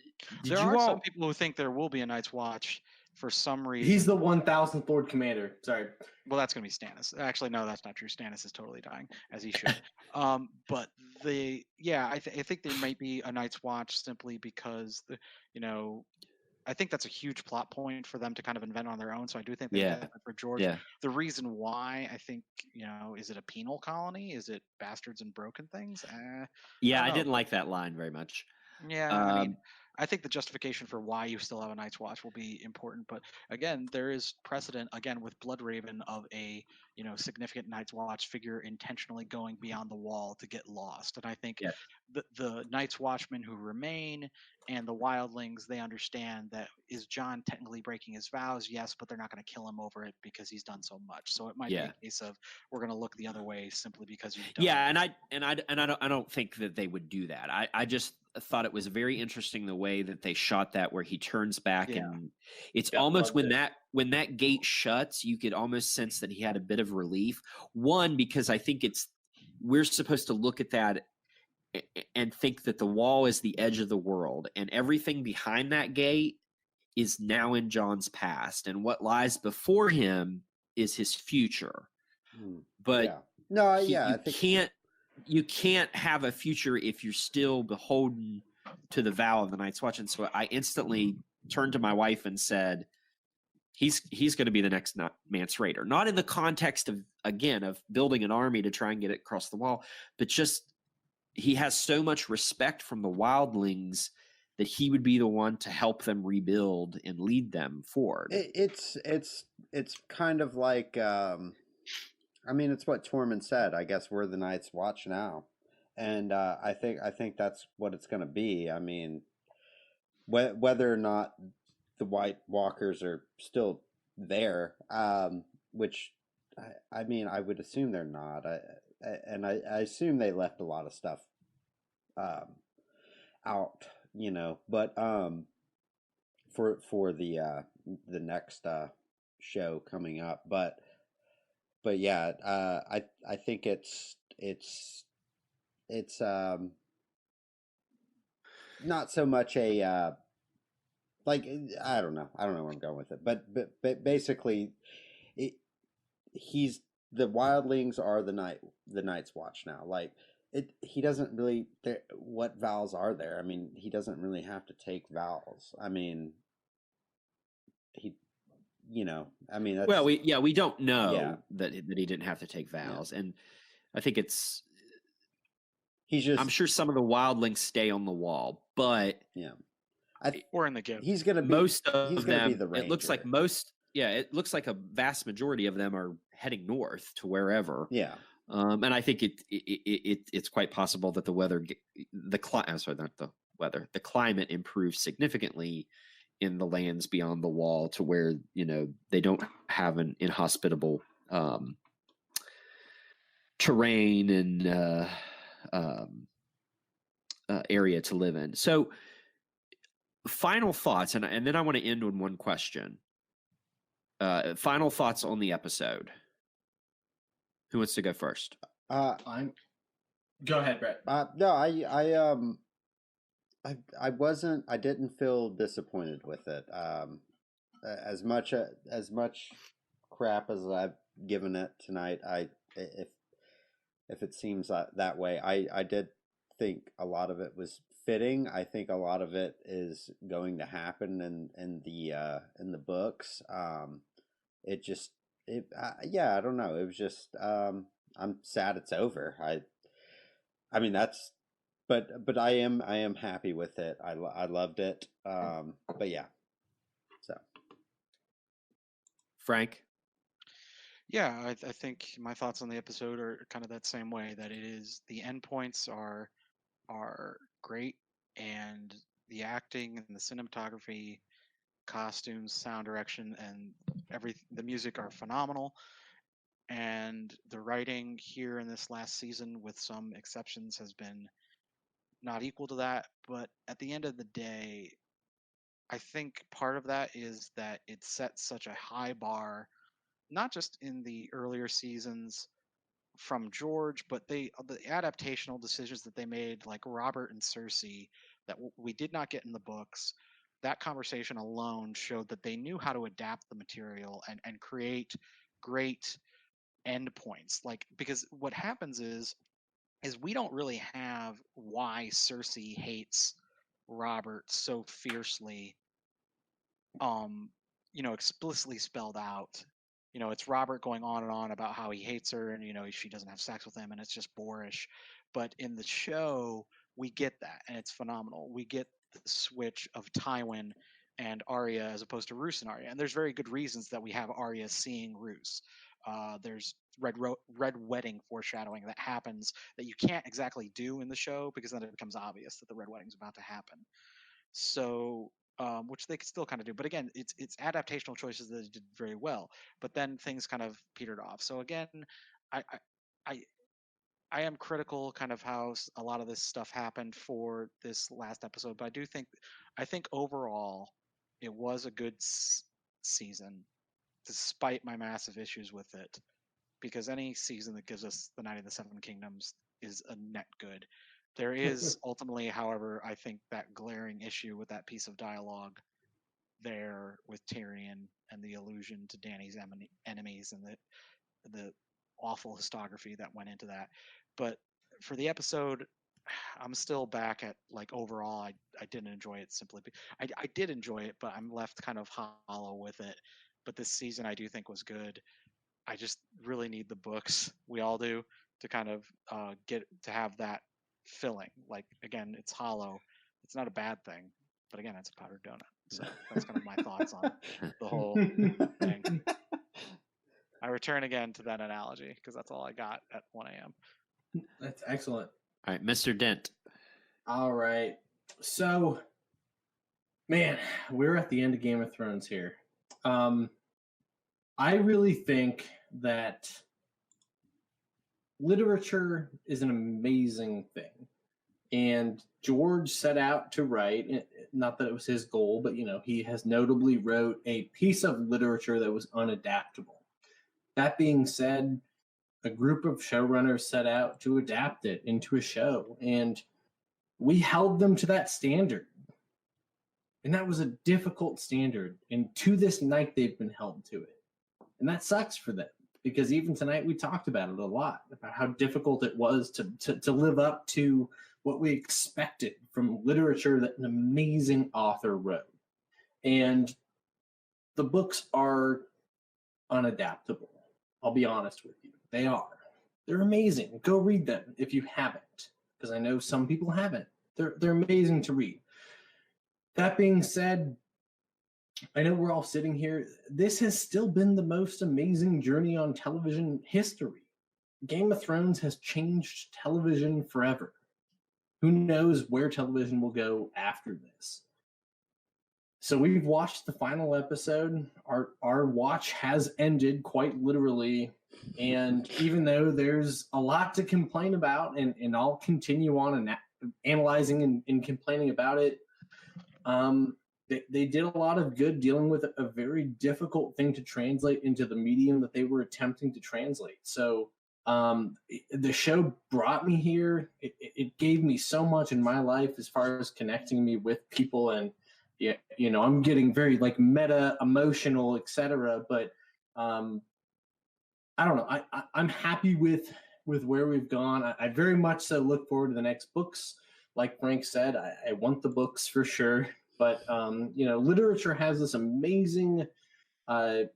there are some people who think there will be a Night's Watch for some reason. He's the 1,000th Lord Commander. Sorry. Well, that's going to be Stannis. Actually, no, that's not true. Stannis is totally dying, as he should. But I think there might be a Night's Watch simply because I think that's a huge plot point for them to kind of invent on their own. So I do think that for George, the reason why I think, is it a penal colony? Is it bastards and broken things? I didn't like that line very much. Yeah, I mean, I think the justification for why you still have a Night's Watch will be important. But again, there is precedent, again, with Bloodraven of a, significant Night's Watch figure intentionally going beyond the wall to get lost. And I think the Night's Watchmen who remain and the Wildlings, they understand that is Jon technically breaking his vows? Yes, but they're not going to kill him over it because he's done so much. So it might be a case of we're going to look the other way simply because you've done it. I don't think that they would do that. I just thought it was very interesting the way that they shot that, where he turns back and it's almost when that gate shuts, you could almost sense that he had a bit of relief. One, because I think we're supposed to look at that and think that the wall is the edge of the world, and everything behind that gate is now in Jon's past, and what lies before him is his future. But you can't have a future if you're still beholden to the vow of the Night's Watch. And so I instantly turned to my wife and said, he's going to be the next Mance Raider. Not in the context of building an army to try and get it across the wall, but just he has so much respect from the Wildlings that he would be the one to help them rebuild and lead them forward. It's kind of like, it's what Tormund said. I guess we're the Night's Watch now, and I think that's what it's going to be. I mean, whether or not the White Walkers are still there, which I would assume they're not. I assume they left a lot of stuff out, but for the next show coming up, but I think it's not so much a I don't know where I'm going with it, but basically the Wildlings are the Night's Watch now. Like he doesn't really. What vows are there? I mean, he doesn't really have to take vows. I mean, that's, we don't know that he didn't have to take vows, and I think I'm sure some of the Wildlings stay on the wall, but or in the gift. He's going to be most of them. Be the Ranger. It looks like it looks like a vast majority of them are heading north to wherever. Yeah. And I think it's quite possible that the climate improves significantly in the lands beyond the wall to where they don't have an inhospitable terrain and area to live in. So final thoughts, and then I want to end on one question. Final thoughts on the episode. Who wants to go first? Go ahead, Brett. No, I didn't feel disappointed with it. As much crap as I've given it tonight, if it seems that way, I did think a lot of it was fitting. I think a lot of it is going to happen in the books. I don't know. It was just I'm sad it's over. I mean that's. But I am happy with it. I loved it. But yeah. So Frank? Yeah, I think my thoughts on the episode are kind of that same way, that it is the endpoints are great, and the acting and the cinematography, costumes, sound direction, and the music are phenomenal. and the writing here in this last season, with some exceptions, has been not equal to that. But at the end of the day, I think part of that is that it sets such a high bar, not just in the earlier seasons from George, but the adaptational decisions that they made, like Robert and Cersei, that we did not get in the books. That conversation alone showed that they knew how to adapt the material and create great endpoints. Like, because what happens is we don't really have why Cersei hates Robert so fiercely, um, explicitly spelled out. It's Robert going on and on about how he hates her, and she doesn't have sex with him, and it's just boorish. But in the show, we get that, and it's phenomenal. We get the switch of Tywin and Arya as opposed to Roose and Arya, and there's very good reasons that we have Arya seeing Roose. There's red wedding foreshadowing that happens that you can't exactly do in the show, because then it becomes obvious that the red wedding's about to happen. So, which they could still kind of do, but again, it's adaptational choices that they did very well. But then things kind of petered off. So again, I I I, I am critical kind of how a lot of this stuff happened for this last episode, but I think overall it was a good season, despite my massive issues with it. Because any season that gives us the Night of the Seven Kingdoms is a net good. There is ultimately, however, I think that glaring issue with that piece of dialogue there with Tyrion and the allusion to Dany's enemies and the awful historiography that went into that. But for the episode, I'm still back at, like, overall, I didn't enjoy it simply. I did enjoy it, but I'm left kind of hollow with it. But this season I do think was good. I just really need the books. We all do, to kind of get to have that filling. Like, again, it's hollow. It's not a bad thing, but again, it's a powdered donut. So that's kind of my thoughts on the whole thing. I return again to that analogy because that's all I got at 1 a.m. That's excellent. All right, Mr. Dent. All right. So, man, we're at the end of Game of Thrones here. I really think that literature is an amazing thing. And George set out to write, not that it was his goal, but he has notably wrote a piece of literature that was unadaptable. That being said, a group of showrunners set out to adapt it into a show, and we held them to that standard. And that was a difficult standard. And to this night, they've been held to it. And that sucks for them, because even tonight we talked about it a lot, about how difficult it was to live up to what we expected from literature that an amazing author wrote. And the books are unadaptable. I'll be honest with you. They are. They're amazing. Go read them if you haven't, because I know some people haven't. They're amazing to read. That being said, I know we're all sitting here. This has still been the most amazing journey on television history. Game of Thrones has changed television forever. Who knows where television will go after this? So we've watched the final episode. Our watch has ended, quite literally. And even though there's a lot to complain about, and I'll continue on and analyzing and complaining about it, they did a lot of good dealing with a very difficult thing to translate into the medium that they were attempting to translate. So the show brought me here. It gave me so much in my life as far as connecting me with people, and I'm getting very, like, meta, emotional, etc. But I don't know. I'm happy with where we've gone. I very much so look forward to the next books. Like Frank said, I want the books for sure. But literature has this amazing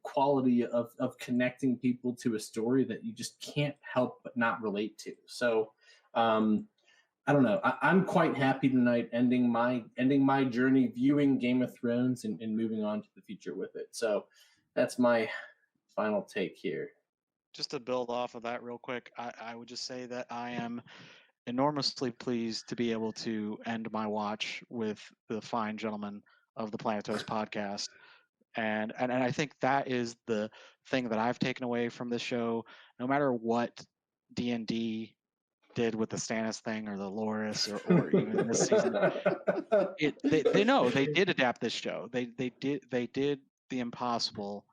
quality of connecting people to a story that you just can't help but not relate to. So I don't know. I'm quite happy tonight, ending my journey viewing Game of Thrones and moving on to the future with it. So that's my final take here. Just to build off of that real quick, I would just say that I am enormously pleased to be able to end my watch with the fine gentlemen of the Planetos podcast. And I think that is the thing that I've taken away from this show. No matter what D&D did with the Stannis thing or the Loras or even this season, they know they did adapt this show. They did the impossible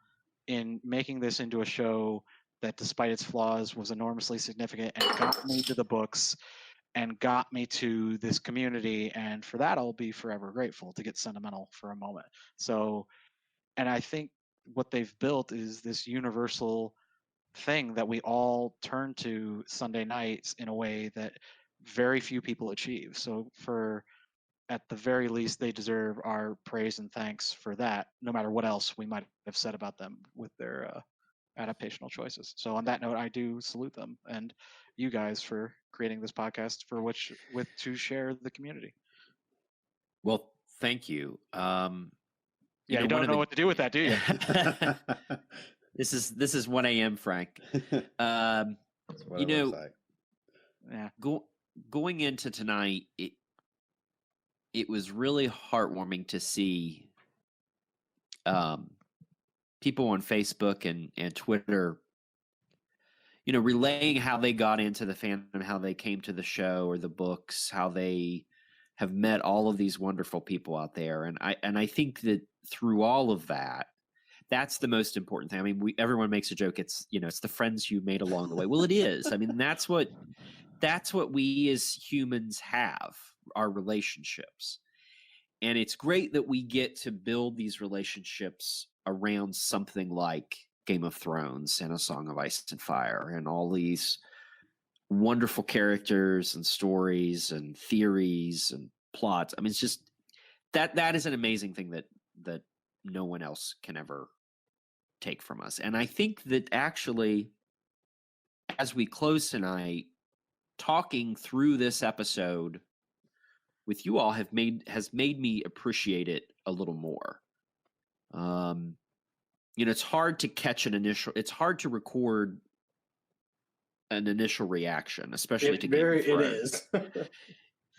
in making this into a show that, despite its flaws, was enormously significant and got me to the books and got me to this community. And for that, I'll be forever grateful, to get sentimental for a moment. So, and I think what they've built is this universal thing that we all turn to Sunday nights in a way that very few people achieve. So for, at the very least, they deserve our praise and thanks for that, no matter what else we might have said about them with their adaptational choices. So on that note, I do salute them and you guys for creating this podcast with to share the community. Well, thank you. You don't know what to do with that, do you? This is 1 a.m., Frank. That's what it looks like. Yeah. Going into tonight, it was really heartwarming to see people on Facebook and Twitter, relaying how they got into the fandom, how they came to the show or the books, how they have met all of these wonderful people out there. And I think that through all of that, that's the most important thing. I mean, everyone makes a joke. It's, it's the friends you made along the way. Well, it is. I mean, that's what we as humans have, our relationships. And it's great that we get to build these relationships around something like Game of Thrones and A Song of Ice and Fire and all these wonderful characters and stories and theories and plots. I mean, it's just that is an amazing thing that no one else can ever take from us. And I think that actually, as we close tonight, talking through this episode with you all has made me appreciate it a little more. It's hard to catch it's hard to record an initial reaction, especially to Game of Thrones.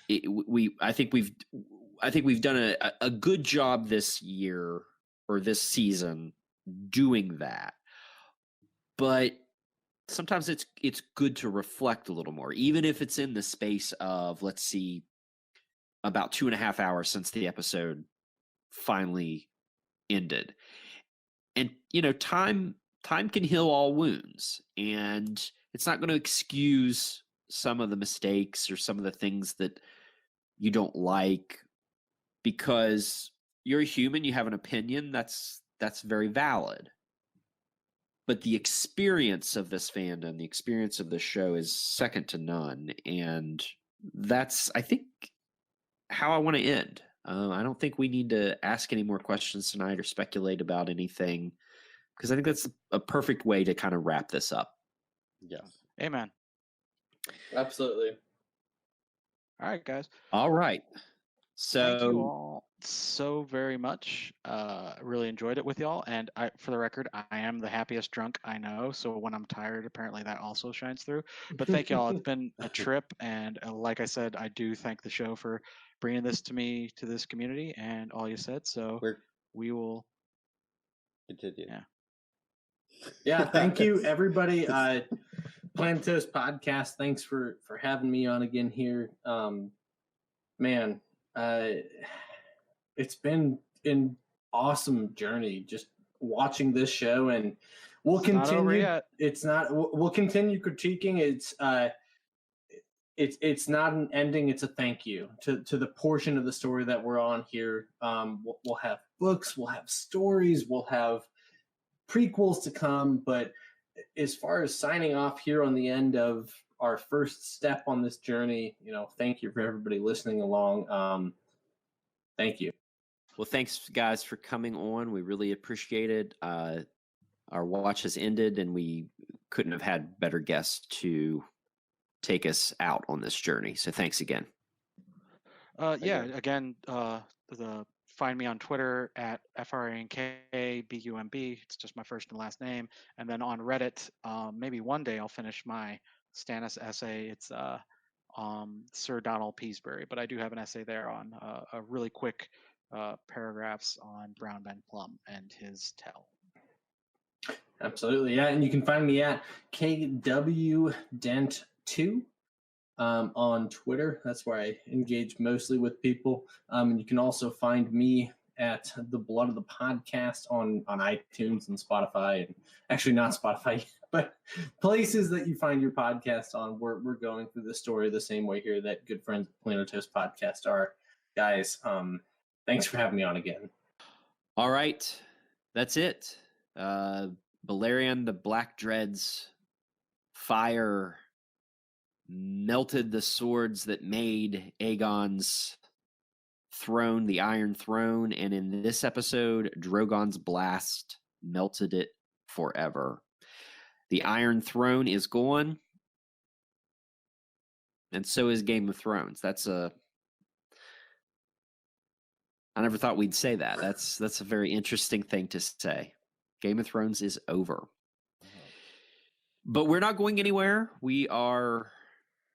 It is. I think we've done a good job this year or this season doing that. But sometimes it's good to reflect a little more, even if it's in the space of, let's see, about 2.5 hours since the episode finally ended. And, time can heal all wounds, and it's not going to excuse some of the mistakes or some of the things that you don't like, because you're a human, you have an opinion, that's very valid. But the experience of this fandom, the experience of this show is second to none. And that's, I think, how I want to end. I don't think we need to ask any more questions tonight or speculate about anything, because I think that's a perfect way to kind of wrap this up. Yes. Amen. Absolutely. All right, guys. All right. Thank you all so very much. Really enjoyed it with y'all. And for the record, I am the happiest drunk I know. So when I'm tired, apparently that also shines through. But thank y'all. It's been a trip. And like I said, I do thank the show for bringing this to me, to this community, and all you said. So we will continue. Yeah. Thank you, everybody. Planetos podcast. Thanks for having me on again here. Man, it's been an awesome journey just watching this show, and we'll continue. Not over yet. It's not. We'll continue critiquing. It's not an ending. It's a thank you to the portion of the story that we're on here. We'll have books. We'll have stories. We'll have prequels to come. But as far as signing off here on the end of our first step on this journey, thank you for everybody listening along. Thank you. Well, thanks, guys, for coming on. We really appreciate it. Our watch has ended, and we couldn't have had better guests to take us out on this journey. So thanks again. Again, find me on Twitter at FRANKBUMB. It's just my first and last name. And then on Reddit, maybe one day I'll finish my Stannis essay. It's Sir Donald Peasbury, but I do have an essay there on a really quick paragraphs on Brown Ben Plum and his tell. Absolutely, yeah. And you can find me at KWDent2 on Twitter. That's where I engage mostly with people. And you can also find me at the Blood of the Podcast on iTunes and Spotify, and actually not Spotify, but places that you find your podcast on. We're going through the story the same way here that good friends at Planetos Podcast are. Guys, thanks for having me on again. All right, that's it. Balerion, the Black Dreads, fire melted the swords that made Aegon's throne, the Iron Throne, and in this episode, Drogon's blast melted it forever. The Iron Throne is gone, and so is Game of Thrones. I never thought we'd say that. That's a very interesting thing to say. Game of Thrones is over. But we're not going anywhere. We are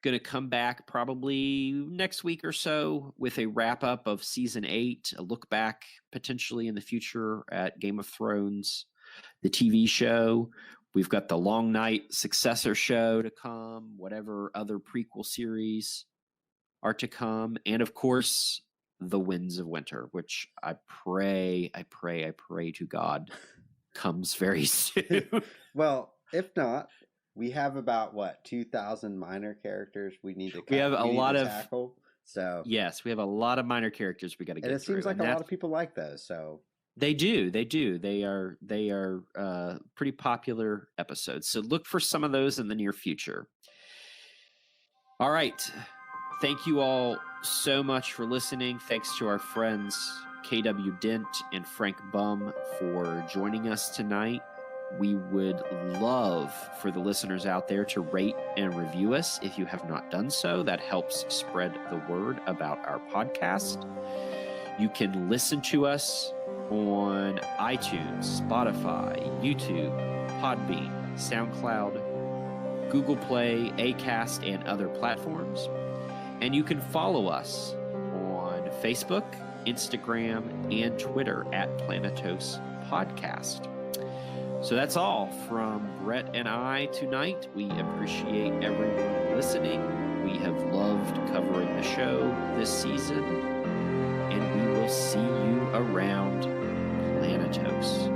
going to come back probably next week or so with a wrap-up of Season 8, a look back potentially in the future at Game of Thrones, the TV show. We've got the Long Night successor show to come, whatever other prequel series are to come, and of course, The Winds of Winter, which I pray to God comes very soon. Well, if not, we have about 2,000 minor characters we need to tackle. So yes, we have a lot of minor characters we got to get through. And it seems like a lot of people like those. So they do. They are pretty popular episodes. So look for some of those in the near future. All right. Thank you all so much for listening. Thanks to our friends KW Dent and Frank Bumb for joining us tonight. We would love for the listeners out there to rate and review us if you have not done so. That helps spread the word about our podcast. You can listen to us on iTunes, Spotify, YouTube, Podbean, SoundCloud, Google Play, Acast, and other platforms. And you can follow us on Facebook, Instagram, and Twitter at Planetos Podcast. So that's all from Brett and I tonight. We appreciate everyone listening. We have loved covering the show this season. And we will see you around Planetos.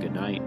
Good night.